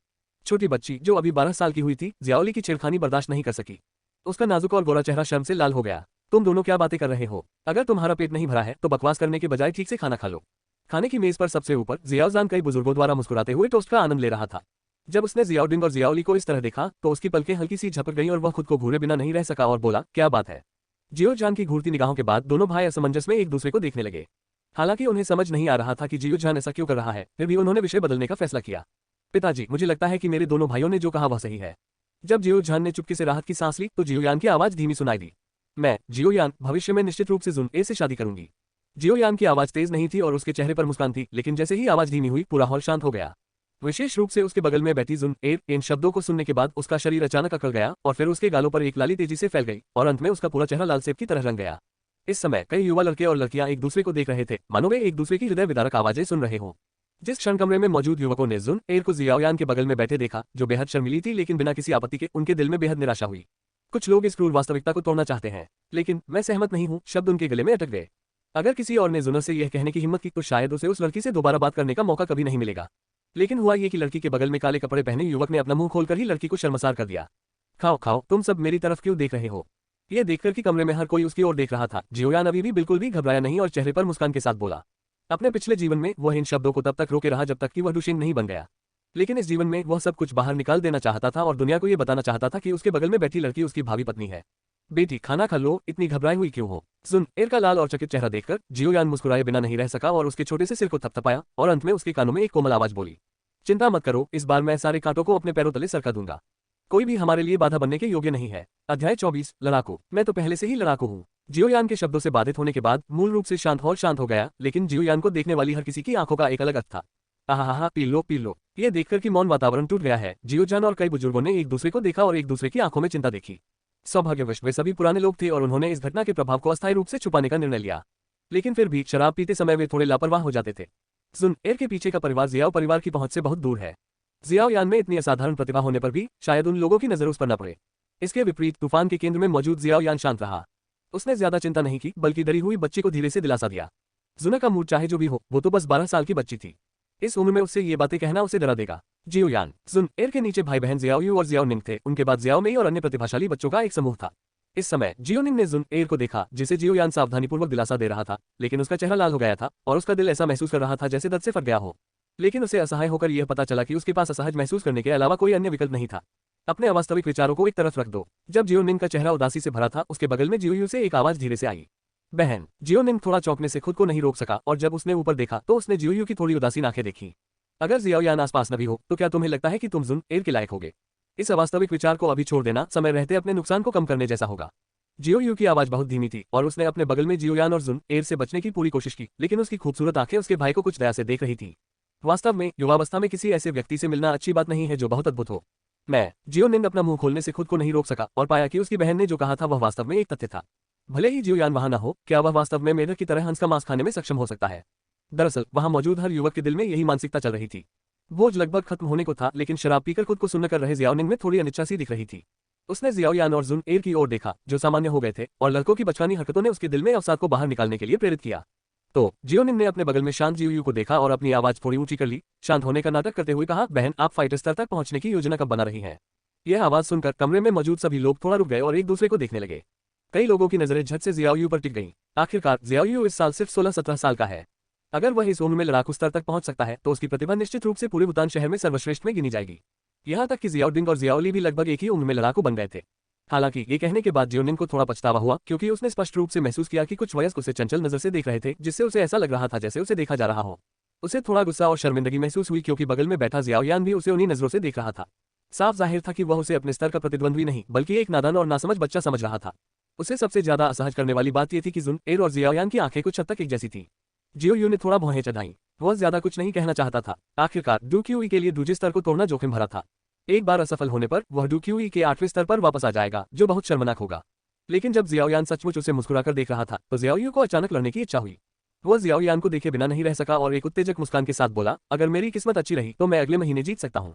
छोटी बच्ची जो अभी 12 साल की हुई थी, जियाओली की छेड़खानी बर्दाश्त नहीं कर सकी। उसका नाजुक और गोरा चेहरा शर्म से लाल हो गया। तुम दोनों क्या बातें कर रहे हो? अगर तुम्हारा पेट नहीं भरा है तो बकवास करने के बजाय ठीक से खाना खा लो। खाने की मेज पर सबसे ऊपर जियाओजान कई बुजुर्गों द्वारा मुस्कुराते हुए टोस्ट का आनंद ले रहा था। जब उसने जियाओडिंग और जियाओली को इस तरह देखा तो उसकी पलकें हल्की सी झपक गईं और वह खुद को घूरे बिना नहीं रह सका और बोला, क्या बात है? जियोजान की घूरती निगाहों के बाद दोनों भाई असमंजस में एक दूसरे को देखने लगे। हालांकि उन्हें समझ नहीं आ रहा था कि जियोजान ऐसा क्यों कर रहा है, फिर भी उन्होंने विषय बदलने का फैसला किया। पिताजी, मुझे लगता है कि मेरे दोनों भाइयों ने जो कहा वह सही है। जब जियोजान ने चुपके से राहत की सांस ली तो जियोयान की आवाज धीमी सुनाई दी। मैं, जियोयान, भविष्य में निश्चित रूप से जुन ए से शादी करूंगी। जियोयान की आवाज तेज नहीं थी और उसके चेहरे पर मुस्कान थी, लेकिन जैसे ही आवाज धीमी हुई पूरा हॉल शांत हो गया। विशेष रूप से उसके बगल में बैठी जुन ए इन शब्दों को सुनने के बाद उसका शरीर अचानक अकड़ गया और फिर उसके गालों पर एक लाली तेजी से फैल गई और अंत में उसका पूरा चेहरा लाल सेब की तरह रंग गया। इस समय कई युवा लड़के और लड़कियां एक दूसरे को देख रहे थे, मानो वे एक दूसरे की हृदय विदारक आवाजें सुन रहे हों। जिस क्षण कमरे में मौजूद युवकों ने जुन एर को जियाओयान के बगल में बैठे देखा, जो बेहद शर्मिली थी लेकिन बिना किसी आपत्ति के, उनके दिल में बेहद निराशा हुई। कुछ लोग इस क्रूर वास्तविकता को तोड़ना चाहते हैं, लेकिन मैं सहमत नहीं हूँ। शब्द उनके गले में अटक गए। अगर किसी और ने जुनर से यह कहने की हिम्मत की तो शायद उसे उस लड़की से दोबारा बात करने का मौका कभी नहीं मिलेगा। लेकिन हुआ ये कि लड़की के बगल में काले कपड़े पहने युवक ने अपना मुंह खोलकर ही लड़की को शर्मसार कर दिया। खाओ खाओ, तुम सब मेरी तरफ क्यों देख रहे हो? यह देखकर कि कमरे में हर कोई उसकी ओर देख रहा था, जियोयान अभी भी बिल्कुल भी घबराया नहीं और चेहरे पर मुस्कान के साथ बोला। अपने पिछले जीवन में वह इन शब्दों को तब तक रोके रहा जब तक कि वह डुशेन नहीं बन गया, लेकिन इस जीवन में वह सब कुछ बाहर निकाल देना चाहता था और दुनिया को यह बताना चाहता था कि उसके बगल में बैठी लड़की उसकी भावी पत्नी है। बेटी, खाना खा लो, इतनी घबराई हुई क्यों हो? जुन एर का लाल और चकित चेहरा देखकर जियोयान मुस्कुराए बिना नहीं रह सका और उसके छोटे से सिर को थपथपाया और अंत में उसके कानों में एक कोमल आवाज बोली, चिंता मत करो, इस बार मैं सारे कांटों को अपने पैरों तले सरका दूंगा। कोई भी हमारे लिए बाधा बनने के योग्य नहीं है। अध्याय 24, लड़ाकू। मैं तो पहले से ही लड़ाकू हूँ। जियोयान के शब्दों से बाधित होने के बाद मूल रूप से शांत हॉल शांत हो गया, लेकिन जियोयान को देखने वाली हर किसी की आंखों का एक अलग अर्थ था। आहा, पी लो पी लो। ये देखकर कि मौन वातावरण टूट गया है, जियोजान और कई बुजुर्गों ने एक दूसरे को देखा और एक दूसरे की आंखों में चिंता देखी। सौभाग्यवश वे सभी पुराने लोग थे और उन्होंने इस घटना के प्रभाव को अस्थायी रूप से छुपाने का निर्णय लिया, लेकिन फिर भी शराब पीते समय वे थोड़े लापरवाह हो जाते थे। जुन एर के पीछे का परिवार जियाओ परिवार की पहुंच से बहुत दूर है। जियाओयान में इतनी असाधारण प्रतिभा होने पर भी शायद उन लोगों की नजर उस पर न पड़े। इसके विपरीत तूफान के केंद्र में मौजूद जियाओयान शांत रहा। उसने ज्यादा चिंता नहीं की, बल्कि डरी हुई बच्ची को धीरे से दिलासा दिया। जुना का मूड चाहे जो भी हो, वो तो बस 12 साल की बच्ची थी। इस उम्र में उससे ये बातें कहना उसे डरा देगा। जियोयान, जुन एर के नीचे भाई बहन जियाओयू और जियाओनिंग थे, उनके बाद जियाओमेई और अन्य प्रतिभाशाली बच्चों का एक समूह था। इस समय जियोनिंग ने जुन एर को देखा, जिसे जियोयान सावधानीपूर्वक दिलासा दे रहा था, लेकिन उसका चेहरा लाल हो गया था और उसका दिल ऐसा महसूस कर रहा था जैसे दर्द से फट गया हो। लेकिन उसे असहाय होकर यह पता चला कि उसके पास असहज महसूस करने के अलावा कोई अन्य विकल्प नहीं था। अपने अवास्तविक विचारों को एक तरफ रख दो। जब जियोनिंग का चेहरा उदासी से भरा था, उसके बगल में जियोयू से एक आवाज धीरे से आई, बहन। जियोनिंग थोड़ा चौंकने से खुद को नहीं रोक सका और जब उसने ऊपर देखा तो उसने जियोयू की थोड़ी उदासीन आंखें देखी। अगर जियाओयान आसपास न भी हो तो क्या तुम्हें लगता है कि तुम जुन एर के लायक होगे? इस अवास्तविक विचार को अभी छोड़ देना समय रहते अपने नुकसान को कम करने जैसा होगा। जियोयू की आवाज बहुत धीमी थी और उसने अपने बगल में जियोयान और जुन एर से बचने की पूरी कोशिश की, लेकिन उसकी खूबसूरत आंखें उसके भाई को कुछ दया से देख रही थी। वास्तव में युवावस्था में किसी ऐसे व्यक्ति से मिलना अच्छी बात नहीं है जो बहुत अद्भुत हो। मैं, जियोनिंग अपना मुंह खोलने से खुद को नहीं रोक सका और पाया कि उसकी बहन ने जो कहा था वह वास्तव में एक तथ्य था। भले ही जियोयान वहां न हो, क्या वह वास्तव में मेढक की तरह हंस का मांस खाने में सक्षम हो सकता है? दरअसल वहां मौजूद हर युवक के दिल में यही मानसिकता चल रही थी। भोज लगभग खत्म होने को था, लेकिन शराब पीकर खुद को सुन्न कर रहे जियाओनिंग में थोड़ी अनिच्छा सी दिख रही थी। उसने जियाओयान और जुन एर की ओर देखा, जो सामान्य हो गए थे, और लड़कों की बचकानी हरकतों ने उसके दिल में अवसाद को बाहर निकालने के लिए प्रेरित किया। तो जियोनिंग ने अपने बगल में शांत जियोयू को देखा और अपनी आवाज थोड़ी ऊंची कर ली। शांत होने का नाटक करते हुए कहा, बहन, आप फाइटर स्तर तक पहुंचने की योजना कब बना रही हैं? यह आवाज सुनकर कमरे में मौजूद सभी लोग थोड़ा रुक गए और एक दूसरे को देखने लगे। कई लोगों की नजरें झट से जियाओयू पर टिक गईं। आखिरकार जियाओयू इस साल सिर्फ 16-17 साल का है। अगर वह इस उम्र में लड़ाकू स्तर तक पहुंच सकता है तो उसकी प्रतिभा निश्चित रूप से पूरे भूटान शहर में सर्वश्रेष्ठ में गिनी जाएगी। यहाँ तक कि जियाओडिंग और जियाओली भी लगभग एक ही उम्र में लड़ाकू बन गए थे। हालांकि ये कहने के बाद जियोनिंग को थोड़ा पछतावा हुआ, क्योंकि उसने स्पष्ट रूप से महसूस किया कि कुछ वयस्क उसे चंचल नजर से देख रहे थे, जिससे उसे ऐसा लग रहा था जैसे उसे देखा जा रहा हो। उसे थोड़ा गुस्सा और शर्मिंदगी महसूस हुई, क्योंकि बगल में बैठा जियाओयान भी उसे उन्हीं नजरों से देख रहा था। साफ जाहिर था कि वह उसे अपने स्तर का प्रतिद्वंद्वी नहीं, बल्कि एक नादान और नासमझ बच्चा समझ रहा था। उसे सबसे ज्यादा असहज करने वाली बात यह थी कि जुन एर और जियाओयान की आंखें कुछ हद तक एक जैसी थी। जियोयू ने थोड़ा भौहें चढ़ाई। वह ज्यादा कुछ नहीं कहना चाहता था। आखिरकार डूक्यूई के लिए दूसरे स्तर को तोड़ना जोखिम भरा था। एक बार असफल होने पर वह डूक्यूई के 8वें स्तर पर वापस आ जाएगा, जो बहुत शर्मनाक होगा। लेकिन जब जियाओयान सचमुच उसे मुस्कुराकर देख रहा था तो जियाओयू को अचानक लड़ने की इच्छा हुई। वह जियाओयान को देखे बिना नहीं रह सका और एक उत्तेजक मुस्कान के साथ बोला, अगर मेरी किस्मत अच्छी रही तो मैं अगले महीने जीत सकता हूँ।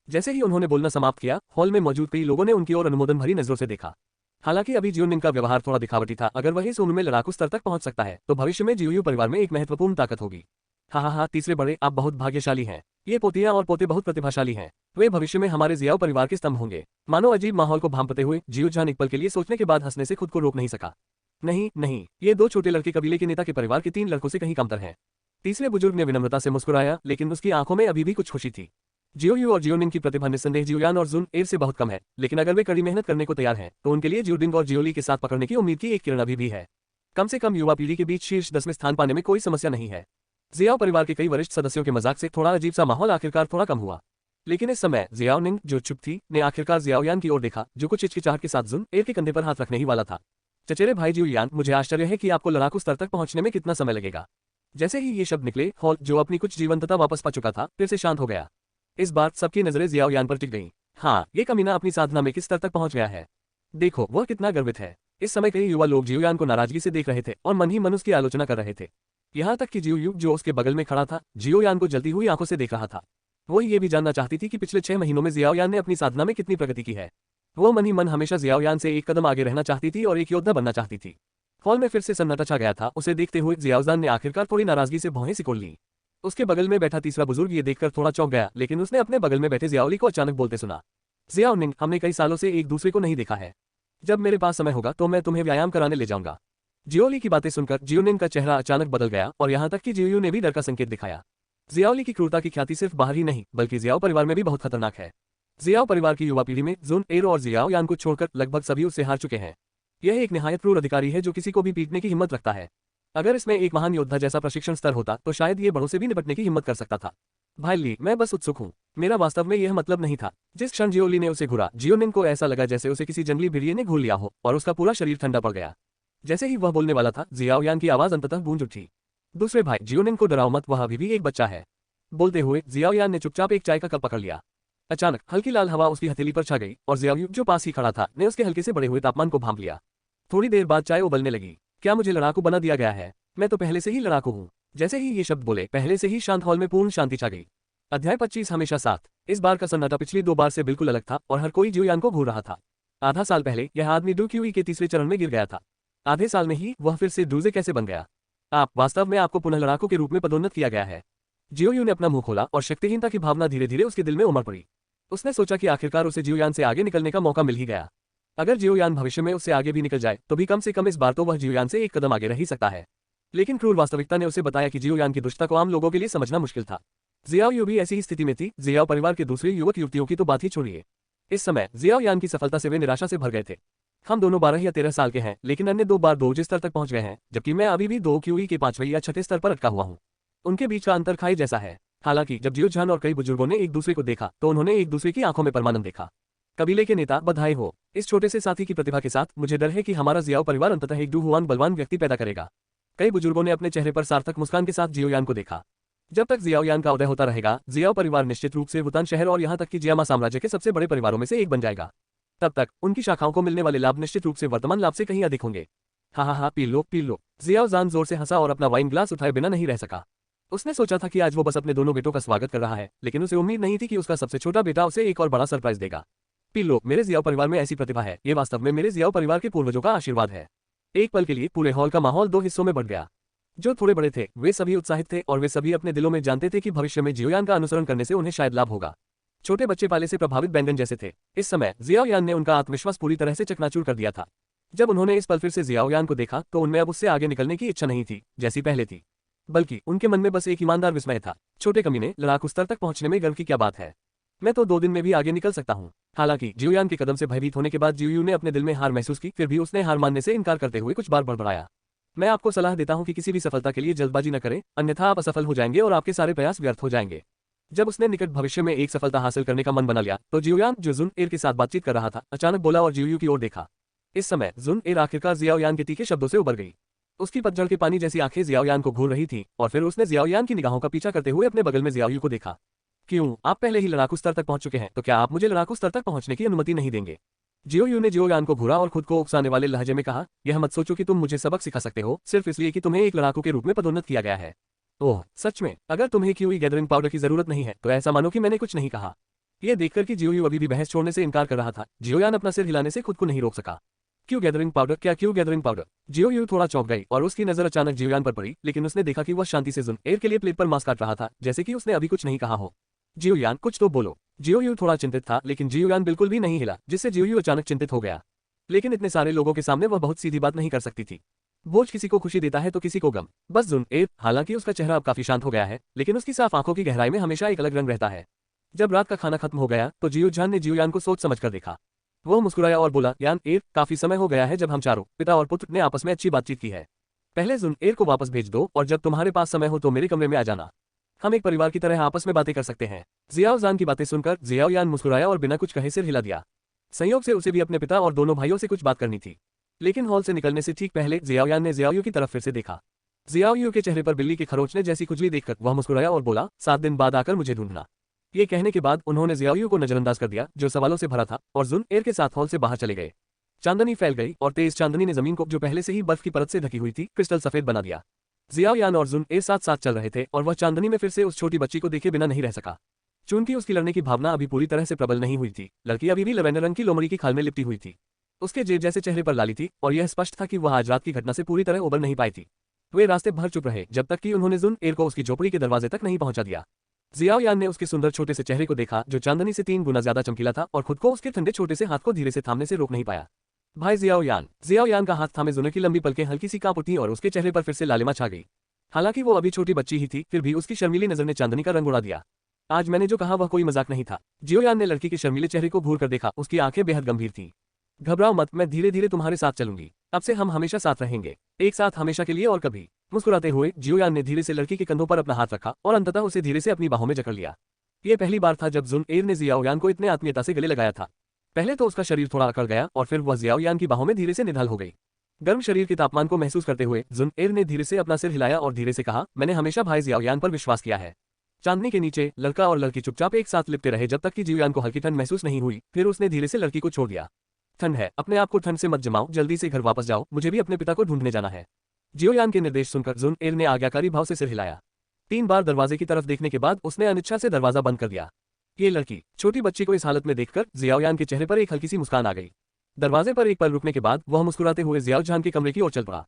जैसे ही उन्होंने बोलना समाप्त किया, हॉल में मौजूद कई लोगों ने उनकी ओर अनुमोदन भरी नजरों से देखा। हालांकि अभी जियोनिन का व्यवहार थोड़ा दिखावटी था, अगर वह इस उम्र में लड़ाकू स्तर तक पहुंच सकता है तो भविष्य में जियोयू परिवार में एक महत्वपूर्ण ताकत होगी। हाँ, तीसरे बड़े, आप बहुत भाग्यशाली हैं। ये पोतियां और पोते बहुत प्रतिभाशाली हैं। वे भविष्य में हमारे जियाओ परिवार के स्तंभ होंगे। मानो अजीब माहौल को भांपते हुए जियोजान एक पल के लिए सोचने के बाद हंसने से खुद को रोक नहीं सका। नहीं, ये दो छोटे लड़के कबीले के नेता के परिवार के 3 लड़कों से कहीं कमतर हैं। तीसरे बुजुर्ग ने विनम्रता से मुस्कुराया, लेकिन उसकी आंखों में अभी भी कुछ खुशी थी। जियोयू और जियोनिन की प्रतिभा निस्संदेह जियोयान और जुन एर से बहुत कम है, लेकिन अगर वे कड़ी मेहनत करने को तैयार हैं तो उनके लिए जियोडिंग और जियोली के साथ पकड़ने की उम्मीद की एक किरण अभी भी है। कम से कम युवा पीढ़ी के बीच शीर्ष 10 में स्थान पाने में कोई समस्या नहीं है। जियाओ परिवार के कई वरिष्ठ सदस्यों के मजाक से थोड़ा अजीब सा माहौल आखिरकार थोड़ा कम हुआ। लेकिन इस समय जियाओनिंग, जो चुप थी, ने आखिरकार जियाओयान की ओर देखा, जो कुछ हिचकिचाहट के साथ जुन एर के कंधे पर हाथ रखने ही वाला था। चचेरे भाई जियोयान, मुझे आश्चर्य है कि आपको लड़ाकू स्तर तक पहुंचने में कितना समय लगेगा। जैसे ही ये शब्द निकले, हॉल, जो अपनी कुछ जीवंतता वापस पा चुका था, फिर से शांत हो गया। इस बार सबकी नजरें जियाओयान पर टिक गईं। हाँ, ये कमीना अपनी साधना में किस स्तर तक पहुंच गया है। देखो, वह कितना गर्वित है। इस समय कई युवा लोग जियोयान को नाराजगी से देख रहे थे और मन ही मन उसकी आलोचना कर रहे थे। यहाँ तक कि जियोयू, जो उसके बगल में खड़ा था, जियोयान को जलती हुई आंखों से देख रहा था। वो ये भी जानना चाहती थी कि पिछले 6 महीनों में जियाओयान ने अपनी साधना में कितनी प्रगति की है। वो मन ही मन हमेशा जियाओयान से एक कदम आगे रहना चाहती थी और एक योद्धा बनना चाहती थी। हॉल में फिर से सन्नाटा छा गया था। उसे देखते हुए जियाओजान ने आखिरकार थोड़ी नाराजगी से भौहें सिकोड़ ली। उसके बगल में बैठा तीसरा बुजुर्ग ये देखकर थोड़ा चौंक गया, लेकिन उसने अपने बगल में बैठे जियाओली को अचानक बोलते सुना, जियाओनिंग, हमने कई सालों से एक दूसरे को नहीं देखा है। जब मेरे पास समय होगा तो मैं तुम्हें व्यायाम कराने ले जाऊंगा। जियोली की बातें सुनकर जियोनिंग का चेहरा अचानक बदल गया और यहाँ तक कि जियोयू ने भी डर का संकेत दिखाया। जियाओली की क्रूरता की ख्याति सिर्फ बाहर ही नहीं बल्कि जियाओ परिवार में भी बहुत खतरनाक है। जियाओ परिवार की युवा पीढ़ी में जुन एर और जियाओयान को छोड़कर लगभग सभी उससे हार चुके हैं। यह एक निहायत क्रूर अधिकारी है जो किसी को भी पीटने की हिम्मत रखता है। अगर इसमें एक महान योद्धा जैसा प्रशिक्षण स्तर होता तो शायद ये बड़ों से भी निपटने की हिम्मत कर सकता था। भाई ली, मैं बस उत्सुक हूँ। मेरा वास्तव में यह मतलब नहीं था। जिस क्षण जियोली ने उसे घूरा, जियोनिंग को ऐसा लगा जैसे उसे किसी जंगली भेड़िए ने घूर लिया हो और उसका पूरा शरीर ठंडा पड़ गया। जैसे ही वह बोलने वाला था, जियाओयान की आवाज अंततः गूंज उठी, दूसरे भाई जियोनिंग को डराओ मत, वह अभी भी एक बच्चा है। बोलते हुए जियाओयान ने चुपचाप एक चाय का कप पकड़ लिया। अचानक हल्की लाल हवा उसकी हथेली पर छा गई और जियाओयू, जो पास ही खड़ा था, ने उसके हल्के से बढ़े हुए तापमान को भांप लिया। थोड़ी देर बाद चाय उबलने लगी। क्या मुझे लड़ाकू बना दिया गया है? मैं तो पहले से ही लड़ाकू हूँ। जैसे ही ये शब्द बोले, पहले से ही शांत हॉल में पूर्ण शांति छा गई। अध्याय 25 हमेशा साथ। इस बार का सन्नाटा पिछली 2 बार से बिल्कुल अलग था और हर कोई जियोयान को घूर रहा था। आधा साल पहले यह आदमी डूक्यूई के तीसरे चरण में गिर गया था। आधे साल में ही वह फिर से डूजे कैसे बन गया? वास्तव में आपको पुनः लड़ाकू के रूप में पदोन्नत किया गया है। जियोयू ने अपना मुंह खोला और शक्तिहीनता की भावना धीरे धीरे उसके दिल में उमड़ पड़ी। उसने सोचा कि आखिरकार उसे जियोयान से आगे निकलने का मौका मिल ही गया। अगर जियोयान भविष्य में उससे आगे भी निकल जाए तो भी कम से कम इस बार तो वह जियोयान से एक कदम आगे रह ही सकता है। लेकिन क्रूर वास्तविकता ने उसे बताया कि जियोयान की दुष्टता को आम लोगों के लिए समझना मुश्किल था। जियाओयू भी ऐसी ही स्थिति में थी। जियाओ परिवार के दूसरे युवक युवतियों की तो बात ही छोड़िए। इस समय जियाओयान की सफलता से वे निराशा से भर गए थे। हम दोनों 12 या 13 साल के हैं, लेकिन अन्य 2 बार 2 स्तर तक पहुंच गए हैं, जबकि मैं अभी भी 2 क्यूई के 5वें या 6ठे स्तर पर अटका हुआ हूं। उनके बीच का अंतर खाई जैसा है। हालांकि जब जियोजान और कई बुजुर्गों ने एक दूसरे को देखा तो उन्होंने एक दूसरे की आंखों में परमानंद देखा। कबीले के नेता, बधाई हो। इस छोटे से साथी की प्रतिभा के साथ मुझे डर है कि हमारा जियाओ परिवार अंततः एक डूहुआन बलवान व्यक्ति पैदा करेगा। कई बुजुर्गों ने अपने चेहरे पर सार्थक मुस्कान के साथ जियोयान को देखा। जब तक जियाओयान का उदय होता रहेगा, जियाओ परिवार निश्चित रूप से वुतान शहर और यहाँ तक कि जियामा साम्राज्य के सबसे बड़े परिवारों में से एक बन जाएगा। तब तक उनकी शाखाओं को मिलने वाले लाभ निश्चित रूप से वर्तमान लाभ से कहीं अधिक होंगे। हाँ, पी लो। जियाओजान जोर से हंसा और अपना वाइन ग्लास उठाए बिना नहीं रह सका। उसने सोचा था कि आज वो बस अपने दोनों बेटों का स्वागत कर रहा है, लेकिन उसे उम्मीद नहीं थी कि उसका सबसे छोटा बेटा उसे एक और बड़ा सरप्राइज देगा। पी लो, मेरे जियाओ परिवार में ऐसी प्रतिभा है। ये वास्तव में मेरे जियाओ परिवार के पूर्वजों का आशीर्वाद है। एक पल के लिए पूरे हॉल का माहौल 2 हिस्सों में बढ़ गया। जो थोड़े बड़े थे वे सभी उत्साहित थे और वे सभी अपने दिलों में जानते थे कि भविष्य में जियोयान का अनुसरण करने से उन्हें शायद लाभ होगा। छोटे बच्चे पाले से प्रभावित बैंगन जैसे थे। इस समय जियाओयान ने उनका आत्मविश्वास पूरी तरह से चकनाचूर कर दिया था। जब उन्होंने इस पल फिर से जियाओयान को देखा तो उनमें अब उससे आगे निकलने की इच्छा नहीं थी जैसी पहले थी, बल्कि उनके मन में बस एक ईमानदार विस्मय था। छोटे कमीने, लड़ाकू स्तर तक पहुंचने में गर्व की क्या बात है? मैं तो 2 दिन में भी आगे निकल सकता हूँ। हालांकि जियोयान के कदम से भयभीत होने के बाद जियोयू ने अपने दिल में हार महसूस की, फिर भी उसने हार मानने से इनकार करते हुए कुछ बार बड़बड़ाया। मैं आपको सलाह देता हूं कि किसी भी सफलता के लिए जल्दबाजी न करें, अन्यथा आप असफल हो जाएंगे और आपके सारे प्रयास व्यर्थ हो जाएंगे। जब उसने निकट भविष्य में एक सफलता हासिल करने का मन बना लिया तो जियोयान, जो जुन एर के साथ बातचीत कर रहा था, अचानक बोला और जियोयू की ओर देखा। इस समय जुन एर आखिरकार जियाओयान के तीखे शब्दों से उबर गई। उसकी पतझड़ के पानी जैसी आंखें जियाओयान को घूर रही थी और फिर उसने जियाओयान की निगाहों का पीछा करते हुए अपने बगल में जियाओयू को देखा। क्यों? आप पहले ही लड़ाकू स्तर तक पहुंच चुके हैं, तो क्या आप मुझे लड़ाकू स्तर तक पहुंचने की अनुमति नहीं देंगे? जियोयू ने जियोयान को घूरा और खुद को उकसाने वाले लहजे में कहा, यह मत सोचो कि तुम मुझे सबक सिखा सकते हो सिर्फ इसलिए कि तुम्हें एक लड़ाकू के रूप में पदोन्नत किया गया है। ओह सच में, अगर तुम्हें क्यूई गैदरिंग पाउडर की जरूरत नहीं है तो ऐसा मानो कि मैंने कुछ नहीं कहा। यह देखकर कि जियोयू अभी भी बहस छोड़ने से इनकार कर रहा था, जियोयान अपना सिर हिलाने से खुद को नहीं रोक सका। क्यू गैदरिंग पाउडर, क्या क्यू गैदरिंग पाउडर? जियोयू थोड़ा चौंक गई और उसकी नजर अचानक जियोयान पर पड़ी, लेकिन उसने देखा कि वह शांति से जुन एयर के लिए प्लेट पर मांस काट रहा था, जैसे कि उसने अभी कुछ नहीं कहा हो। जियोयान कुछ तो बोलो। जियोयू थोड़ा चिंतित था, लेकिन जियोयान बिल्कुल भी नहीं हिला, जिससे जियोयू अचानक चिंतित हो गया। लेकिन इतने सारे लोगों के सामने वह बहुत सीधी बात नहीं कर सकती थी। बोझ किसी को खुशी देता है तो किसी को गम। बस जुन एयर, हालांकि उसका चेहरा अब काफी शांत हो गया है, लेकिन उसकी साफ आंखों की गहराई में हमेशा एक अलग रंग रहता है। जब रात का खाना खत्म हो गया तो जियोजान ने जियोयान को सोच समझकर देखा। वह मुस्कुराया और बोला, यान एयर, काफी समय हो गया है जब हम चारों, पिता और पुत्र, ने आपस में अच्छी बातचीत की है। पहले जुन एयर को वापस भेज दो और जब तुम्हारे पास समय हो तो मेरे कमरे में आ जाना। हम एक परिवार की तरह आपस में बातें कर सकते हैं। जियाओजान की बातें सुनकर जियाओयान मुस्कुराया और बिना कुछ कहे सिर हिला दिया। संयोग से उसे भी अपने पिता और दोनों भाइयों से कुछ बात करनी थी। लेकिन हॉल से निकलने से ठीक पहले जियाओयान ने जियाओयू की तरफ फिर से देखा। जियाओयू के चेहरे पर बिल्ली के खरोंचने जैसी खुजली देखकर वह मुस्कुराया और बोला, 7 दिन बाद आकर मुझे ढूंढना। ये कहने के बाद उन्होंने जियाओयू को नजरअंदाज कर दिया, जो सवालों से भरा था, और जुन एयर के साथ हॉल से बाहर चले गए। चांदनी फैल गई और तेज चांदनी ने जमीन को, जो पहले से ही बर्फ की परत से ढकी हुई थी, क्रिस्टल सफेद बना दिया। जियाओयान और जुन एयर साथ साथ चल रहे थे और वह चांदनी में फिर से उस छोटी बच्ची को देखे बिना नहीं रह सका। चूंकि उसकी लड़ने की भावना अभी पूरी तरह से प्रबल नहीं हुई थी, लड़की अभी भी लवेंडर रंग की लोमड़ी की खाल में लिपटी हुई थी। उसके जेब जैसे चेहरे पर लाली थी और यह स्पष्ट था कि वह आज रात की घटना से पूरी तरह उबर नहीं पाई थी। वे रास्ते भर चुप रहे जब तक कि उन्होंने जुन एयर को उसकी झोपड़ी के दरवाजे तक नहीं पहुंचा दिया। जियाओयान ने उसके सुंदर छोटे से चेहरे को देखा, जो चांदनी से 3 गुना ज्यादा चमकीला था, और खुद को उसके ठंडे छोटे से हाथ को धीरे से थामने से रोक नहीं पाया। भाई जियाओयान। जियाओयान का हाथ थामे जुन की लंबी पलकें हल्की सी कांप उठी और उसके चेहरे पर फिर से लालिमा छा गई। हालांकि वो अभी छोटी बच्ची ही थी, फिर भी उसकी शर्मीली नजर ने चांदनी का रंग उड़ा दिया। आज मैंने जो कहा वह कोई मजाक नहीं था। जियोयान ने लड़की के शर्मीले चेहरे को घूर कर देखा, उसकी आंखें बेहद गंभीर थीं। घबराओ मत, मैं धीरे धीरे तुम्हारे साथ चलूंगी। अब से हम हमेशा साथ रहेंगे, एक साथ हमेशा के लिए और कभी। मुस्कुराते हुए जियोयान ने धीरे से लड़की के कंधों पर अपना हाथ रखा और अंततः उसे धीरे से अपनी बाहों में जकड़ लिया। ये पहली बार था जब जुन एयर ने जियाओयान को इतने आत्मीयता से गले लगाया था। पहले तो उसका शरीर थोड़ा अकड़ गया और फिर वह जियाओयान की बाहों में धीरे से निढाल हो गई। गर्म शरीर के तापमान को महसूस करते हुए जुन एयर ने धीरे से अपना सिर हिलाया और धीरे से कहा, मैंने हमेशा भाई जियाओयान पर विश्वास किया है। चांदनी के नीचे लड़का और लड़की चुपचाप एक साथ लिपटे रहे जब तक कि जियोयान को हल्की ठंड महसूस नहीं हुई। फिर उसने धीरे से लड़की को छोड़ दिया। ठंड है, अपने आप को ठंड से मत जमाओ, जल्दी से घर वापस जाओ, मुझे भी अपने पिता को ढूंढने जाना है। जियोयान के निर्देश सुनकर जुन एयर ने आज्ञाकारी भाव से सिर हिलाया। 3 बार दरवाजे की तरफ देखने के बाद उसने अनिच्छा से दरवाजा बंद कर दिया। ये लड़की, छोटी बच्ची को इस हालत में देखकर जियाओयान के चेहरे पर एक हल्की सी मुस्कान आ गई। दरवाजे पर एक पल रुकने के बाद वह मुस्कुराते हुए जियाओजान के कमरे की ओर चल पड़ा।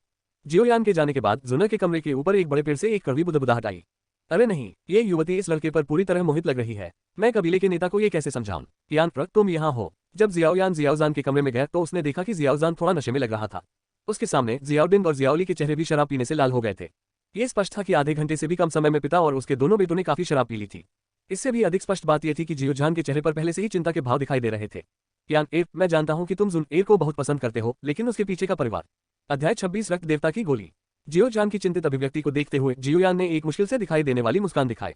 जियोयान के जाने के बाद जुन के कमरे के ऊपर एक बड़े पेड़ से एक कड़वी बुदबुदाहट आई। अरे नहीं, ये युवती इस लड़के पर पूरी तरह मोहित लग रही है। मैं कबीले के नेता को ये कैसे समझाऊं? यान ट्रक, तुम यहाँ हो। जब जियाओयान जियाओजान के कमरे में गया तो उसने देखा कि जियाओजान थोड़ा नशे में लग रहा था। उसके सामने जियाओडिन और जियाओली के चेहरे भी शराब पीने से लाल हो गए थे। ये स्पष्ट था कि आधे घंटे से भी कम समय में पिता और उसके दोनों बेटों ने काफी शराब पी ली थी। इससे भी अधिक स्पष्ट बात यह थी कि जियोजान के चेहरे पर पहले से ही चिंता के भाव दिखाई दे रहे थे। यान एयर, मैं जानता हूं कि तुम जुन एयर को बहुत पसंद करते हो, लेकिन उसके पीछे का परिवार। अध्याय 26 रक्त देवता की गोली। जियोजान की चिंतित अभिव्यक्ति को देखते हुए जियोयान ने एक मुश्किल से दिखाई देने वाली मुस्कान दिखाई।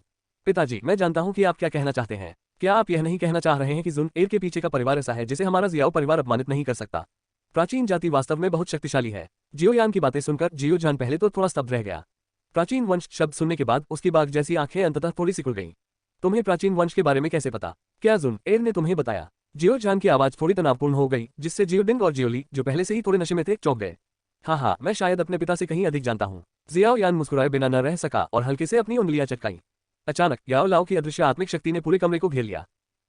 पिताजी, मैं जानता हूं कि आप क्या कहना चाहते हैं। क्या आप यह नहीं कहना चाह रहे हैं कि जुन एयर के पीछे का परिवार ऐसा है जिसे हमारा जियाओ परिवार अपमानित नहीं कर सकता? प्राचीन जाति वास्तव में बहुत शक्तिशाली है। जियोयान की बातें सुनकर जियोजान पहले तो थोड़ा स्तब्ध रह गया। प्राचीन वंश शब्द सुनने के बाद उसकी बाघ जैसी आंखें अंततः थोड़ी सिकुड़ गईं। तुम्हें प्राचीन वंश के बारे में कैसे पता? क्या जुन एयर ने तुम्हें बताया? जियोजान की आवाज थोड़ी तनावपूर्ण हो गई, जिससे जियोडिंग और जियोली, जो पहले से ही थोड़े नशे में थे, चौंक गए। हाँ, मैं शायद अपने पिता से कहीं अधिक जानता हूँ। जियाओयान मुस्कुराए बिना न रह सका और हल्के से अपनी उंगलियां चटकाई। अचानक याओ लाओ की अदृश्य आत्मिक शक्ति ने पूरे कमरे को घेर लिया।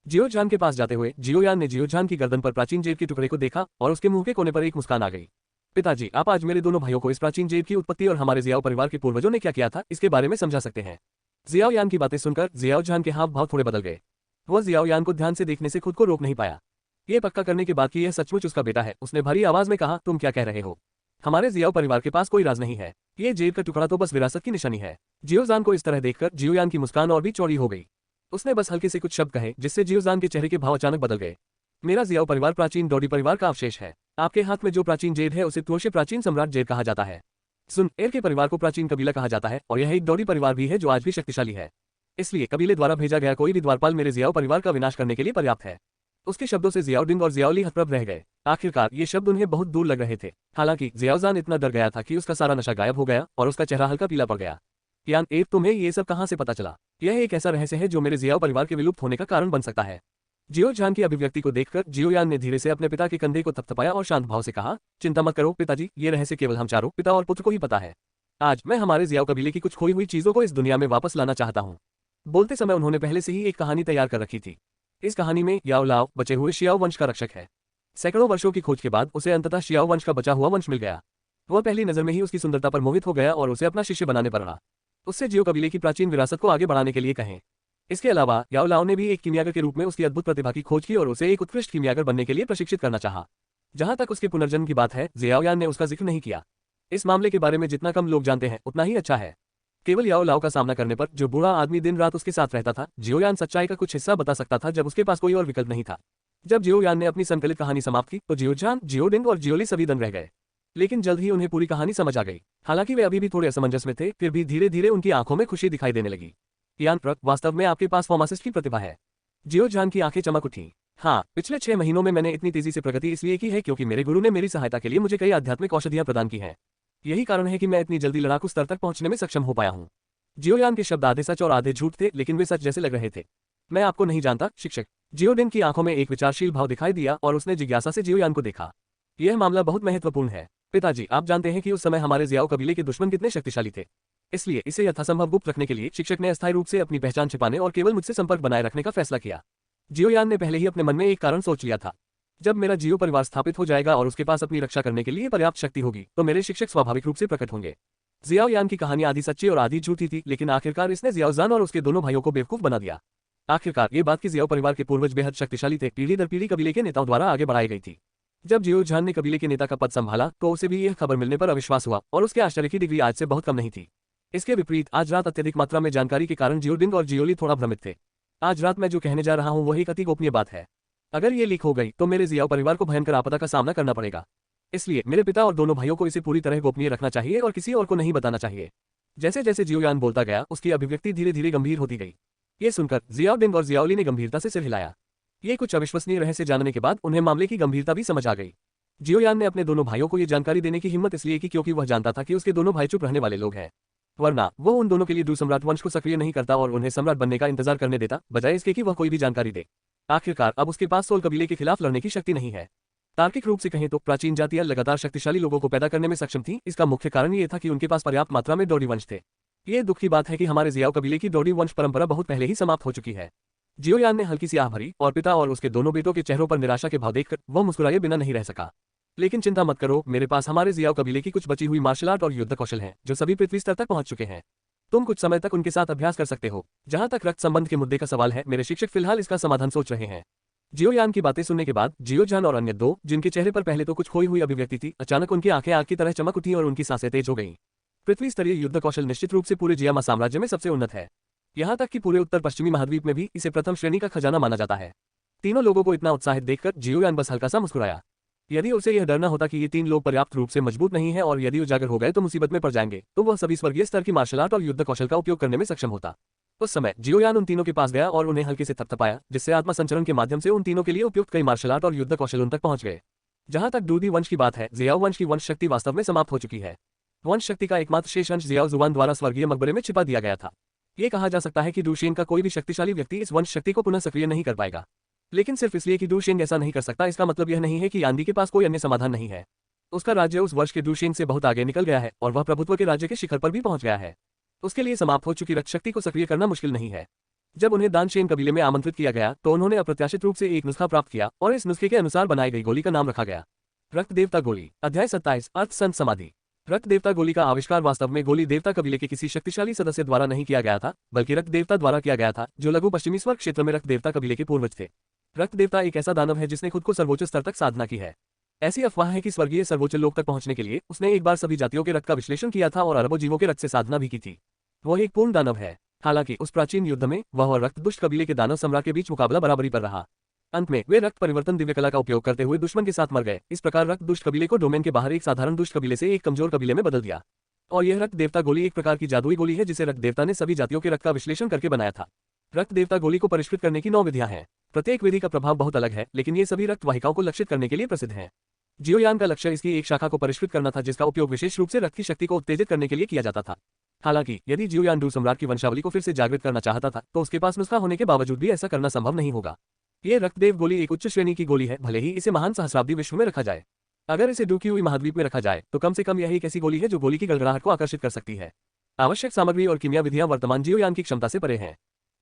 जियोजान के पास जाते हुए जियोयान ने जियोजान की गर्दन पर प्राचीन जेब के टुकड़े को देखा और उसके मुंह के कोने पर एक मुस्कान आ गई। पिताजी, आप आज मेरे दोनों भाइयों को इस प्राचीन जेब की उत्पत्ति और हमारे जियाओ परिवार के पूर्वजों ने क्या किया था इसके बारे में समझा सकते हैं। जियाओयान की बातें सुनकर जियाओजान के हाव भाव थोड़े बदल गए। वह जियाओयान को ध्यान से देखने से खुद को रोक नहीं पाया। ये पक्का करने के बाद कि यह सचमुच उसका बेटा है, उसने भारी आवाज में कहा, तुम क्या कह रहे हो? हमारे जियाओ परिवार के पास कोई राज नहीं है। ये जेब का टुकड़ा तो बस विरासत की निशानी है। जियोजान को इस तरह देखकर जियोयान की मुस्कान और भी चौड़ी हो गई। उसने बस हल्के से कुछ शब्द कहे, जिससे जियोजान के चेहरे के भाव अचानक बदल गए। मेरा जियाओ परिवार प्राचीन डोडी परिवार का अवशेष है। आपके हाथ में जो प्राचीन जेब है उसे तुर्शे प्राचीन सम्राट जेब कहा जाता है। सुन एयर के परिवार को प्राचीन कबीला कहा जाता है और यह एक डोडी परिवार भी है जो आज भी शक्तिशाली है। इसलिए कबीले द्वारा भेजा गया कोई भी द्वारपाल मेरे जियाओ परिवार का विनाश करने के लिए पर्याप्त है। उसके शब्दों से जियाओडिंग और जियाओली हतप्रभ रह गए। आखिरकार ये शब्द उन्हें बहुत दूर लग रहे थे। हालांकि जियाओजान इतना डर गया था कि उसका सारा नशा गायब हो गया और उसका चेहरा हल्का पीला पड़ गया। यान एयर, तुम्हें ये सब कहां से पता चला? यह एक ऐसा रहस्य है जो मेरे जियाओ परिवार के विलुप्त होने का कारण बन सकता है। जियो झान की अभिव्यक्ति को देखकर जियोयान ने धीरे से अपने पिता के कंधे को थपथपाया और शांत भाव से कहा, चिंता मत करो पिताजी, ये रहस्य केवल हम चारों पिता और पुत्र को ही पता है। आज मैं हमारे जियाओ कबीले की कुछ खोई हुई चीजों को इस दुनिया में वापस लाना चाहता हूँ। बोलते समय उन्होंने पहले से ही एक कहानी तैयार कर रखी थी। इस कहानी में याओ लाओ बचे हुए शियाओ वंश का रक्षक है। सैकड़ों वर्षों की खोज के बाद उसे अंततः शियाओ वंश का बचा हुआ वंश मिल गया। वह पहली नजर में ही उसकी सुंदरता पर मोहित हो गया और उसे अपना शिष्य बनाने पर अड़ा। उससे जियो कबीले की प्राचीन विरासत को आगे बढ़ाने के लिए कहें। इसके अलावा याओ लाओ ने भी एक कीमियागर के रूप में उसकी अद्भुत प्रतिभा की खोज की और उसे एक उत्कृष्ट कीमियागर बनने के लिए प्रशिक्षित करना चाहा। जहां तक उसके पुनर्जन्म की बात है, जियाओयान ने उसका जिक्र नहीं किया। इस मामले के बारे में जितना कम लोग जानते हैं उतना ही अच्छा है। केवल याओ लाओ का सामना करने पर जो बूढ़ा आदमी दिन रात उसके साथ रहता था, जियोयान सच्चाई का कुछ हिस्सा बता सकता था जब उसके पास कोई और विकल्प नहीं था। जब जियोयान ने अपनी संकलित कहानी समाप्त की तो जियोजान, जियोडिंग और जियोली सभी दंग रह गए। लेकिन जल्द ही उन्हें पूरी कहानी समझ आ गई। हालांकि वे अभी भी थोड़े असमंजस में थे, फिर भी धीरे धीरे उनकी आंखों में खुशी दिखाई देने लगी। यान ट्रक, वास्तव में आपके पास फार्मासिस्ट की प्रतिभा है। जियोजान की आंखें चमक उठी। हाँ, पिछले 6 महीनों में मैंने इतनी तेजी से प्रगति इसलिए की है क्योंकि मेरे गुरु ने मेरी सहायता के लिए मुझे कई आध्यात्मिक औषधियां प्रदान की हैं। यही कारण है कि मैं इतनी जल्दी लड़ाकू स्तर तक पहुंचने में सक्षम हो पाया हूं। जियोयान के शब्द आधे सच और आधे झूठ थे, लेकिन वे सच जैसे लग रहे थे। मैं आपको नहीं जानता शिक्षक। जियोडिंग की आंखों में एक विचारशील भाव दिखाई दिया और उसने जिज्ञासा से जियोयान को देखा। यह मामला बहुत महत्वपूर्ण है पिताजी। आप जानते हैं कि उस समय हमारे जियाओ कबीले के दुश्मन कितने शक्तिशाली थे। इसलिए इसे यथासंभव गुप्त रखने के लिए शिक्षक ने अस्थायी रूप से अपनी पहचान छिपाने और केवल मुझसे संपर्क बनाए रखने का फैसला किया। जियोयान ने पहले ही अपने मन में एक कारण सोच लिया था। जब मेरा जियो परिवार स्थापित हो जाएगा और उसके पास अपनी रक्षा करने के लिए पर्याप्त शक्ति होगी तो मेरे शिक्षक स्वाभाविक रूप से प्रकट होंगे। जियाओयान की कहानी आधी सच्ची और आधी झूठी थी, लेकिन आखिरकार इसने जियाओजान और उसके दोनों भाइयों को बेवकूफ बना दिया। आखिरकार ये बात कि जियाओ परिवार के पूर्वज बेहद शक्तिशाली थे, पीढ़ी दर पीढ़ी कबीले के नेताओं द्वारा आगे बढ़ाई गई थी। जब जियोजान ने कबीले के नेता का पद संभाला तो उसे भी यह खबर मिलने पर अविश्वास हुआ और उसके आश्चर्य की डिग्री आज से बहुत कम नहीं थी। इसके विपरीत आज रात अत्यधिक मात्रा में जानकारी के कारण जियोडिंग और जियोली थोड़ा भ्रमित थे। आज रात मैं जो कहने जा रहा हूं वही एक अति गोपनीय बात है। अगर ये लीक हो गई तो मेरे जियाओ परिवार को भयंकर आपदा का सामना करना पड़ेगा। इसलिए मेरे पिता और दोनों भाइयों को इसे पूरी तरह गोपनीय रखना चाहिए और किसी और को नहीं बताना चाहिए। जैसे जैसे जियोयान बोलता गया उसकी अभिव्यक्ति धीरे धीरे गंभीर होती गई। ये सुनकर जियाओडिंग और जियाओली ने गंभीरता से सिर हिलाया। ये कुछ अविश्वसनीय रहस्य जानने के बाद उन्हें मामले की गंभीरता भी समझ आ गई। जियोयान ने अपने दोनों भाइयों को ये जानकारी देने की हिम्मत इसलिए की क्योंकि वह जानता था कि उसके दोनों भाई चुप रहने वाले लोग हैं। वरना वो उन दोनों के लिए डू सम्राट वंश को सक्रिय नहीं करता और उन्हें सम्राट बनने का इंतजार करने देता, बजाय इसके कि वह कोई भी जानकारी दे। आखिरकार अब उसके पास सोल कबीले के खिलाफ लड़ने की शक्ति नहीं है। तार्किक रूप से कहें तो प्राचीन जातियां लगातार शक्तिशाली लोगों को पैदा करने में सक्षम थीं। इसका मुख्य कारण ये था कि उनके पास पर्याप्त मात्रा में डोडी वंश थे। ये दुख की बात है कि हमारे जियाओ कबीले की डोडी वंश परंपरा बहुत पहले ही समाप्त हो चुकी है। जियोयान ने हल्की सी आह भरी और पिता और उसके दोनों बेटों के चेहरों पर निराशा के भाव देखकर वह मुस्कुराए बिना नहीं रह सका। लेकिन चिंता मत करो, मेरे पास हमारे जियाओ कबीले की कुछ बची हुई मार्शल आर्ट और युद्ध कौशल हैं जो सभी पृथ्वी स्तर तक पहुंच चुके हैं। तुम कुछ समय तक उनके साथ अभ्यास कर सकते हो। जहां तक रक्त संबंध के मुद्दे का सवाल है, मेरे शिक्षक फिलहाल इसका समाधान सोच रहे हैं। जियोयान की बातें सुनने के बाद जियोजान और अन्य दो, जिनके चेहरे पर पहले तो कुछ खोई हुई अभिव्यक्ति थी, अचानक उनकी आंखें आग की तरह चमक उठी और उनकी सांसें तेज हो गईं। पृथ्वी स्तरीय युद्ध कौशल निश्चित रूप से पूरे जियामा साम्राज्य में सबसे उन्नत है। यहाँ तक कि पूरे उत्तर पश्चिमी महाद्वीप में भी इसे प्रथम श्रेणी का खजाना माना जाता है। तीनों लोगों को इतना उत्साहित देखकर जियोयान बस हल्का सा मुस्कुराया। यदि उसे यह डरना होता कि ये 3 लोग पर्याप्त रूप से मजबूत नहीं है और यदि उजागर हो गए तो मुसीबत में पड़ जाएंगे, तो वह सभी स्वर्गीय स्तर की मार्शल आर्ट और युद्ध कौशल का उपयोग करने में सक्षम होता। उस समय जियोयान उन तीनों के पास गया और उन्हें हल्के से थपथपाया, जिससे आत्मा संचरण के माध्यम से उन तीनों के लिए उपयुक्त कई मार्शल आर्ट और युद्ध कौशल उन तक पहुंच गए। जहां तक डूडी वंश की बात है, जियाओ वंश की वंश शक्ति वास्तव में समाप्त हो चुकी है। वंश शक्ति का एकमात्र शेष अंश जियाओ जुबान द्वारा स्वर्गीय मकबरे में छिपा दिया गया था। ये कहा जा सकता है कि डूशेन का कोई भी शक्तिशाली व्यक्ति इस वंश शक्ति को पुनः सक्रिय नहीं कर पाएगा। लेकिन सिर्फ इसलिए कि डूशेन ऐसा नहीं कर सकता, इसका मतलब यह नहीं है कि यान्दी के पास कोई अन्य समाधान नहीं है। उसका राज्य उस वर्ष के डूशेन से बहुत आगे निकल गया है और वह प्रभुत्व के राज्य के शिखर पर भी पहुंच गया है। उसके लिए समाप्त हो चुकी रक्त शक्ति को सक्रिय करना मुश्किल नहीं है। जब उन्हें दानशेन कबीले में आमंत्रित किया गया तो उन्होंने अप्रत्याशित रूप से एक नुस्खा प्राप्त किया और इस नुस्खे के अनुसार बनाई गई गोली का नाम रखा गया रक्त देवता गोली। अध्याय 27 अर्थ संत समाधि। रक्त देवता गोली का आविष्कार वास्तव में गोली देवता कबीले के किसी शक्तिशाली सदस्य द्वारा नहीं किया गया था, बल्कि रक्त देवता द्वारा किया गया था, जो लघु पश्चिमी स्वर्ग क्षेत्र में रक्त देवता कबीले के पूर्वज थे। रक्त देवता एक ऐसा दानव है जिसने खुद को सर्वोच्च स्तर तक साधना की है। ऐसी अफवाह है कि स्वर्गीय सर्वोच्च लोक तक पहुंचने के लिए उसने एक बार सभी जातियों के रक्त का विश्लेषण किया था और अरबों जीवों के रक्त से साधना भी की थी। वह एक पूर्ण दानव है। हालांकि उस प्राचीन युद्ध में वह और रक्त दुष्ट कबीले के दानव सम्राट के बीच मुकाबला बराबरी पर रहा। अंत में वे रक्त परिवर्तन दिव्य कला का उपयोग करते हुए दुश्मन के साथ मर गए। इस प्रकार रक्त दुष्ट कबीले को डोमेन के बाहर एक साधारण दुष्ट कबीले से एक कमजोर कबीले में बदल दिया। और यह रक्त देवता गोली एक प्रकार की जादुई गोली है जिसे रक्त देवता ने सभी जातियों के रक्त का विश्लेषण करके बनाया था। रक्त देवता गोली को परिष्कृत करने की 9 विधियां हैं। प्रत्येक विधि का प्रभाव बहुत अलग है, लेकिन ये सभी रक्त वाहिकाओं को लक्षित करने के लिए प्रसिद्ध हैं। जियोयान का लक्ष्य इसकी एक शाखा को परिष्कृत करना था जिसका उपयोग विशेष रूप से रक्त की शक्ति को उत्तेजित करने के लिए किया जाता था। हालांकि यदि जियोयान डू सम्राट की वंशावली को फिर से जागृत करना चाहता था तो उसके पास नुस्खा होने के बावजूद भी ऐसा करना संभव नहीं होगा। ये रक्तदेव गोली एक उच्च श्रेणी की गोली है, भले ही इसे महान सहस्राब्दी विश्व में रखा जाए। अगर इसे डुक्यूई महाद्वीप में रखा जाए तो कम से कम यह एक ऐसी गोली है जो गोली की गड़गड़ाहट को आकर्षित कर सकती है। आवश्यक सामग्री और कीमिया विधियां वर्तमान जियोयान की क्षमता से परे हैं।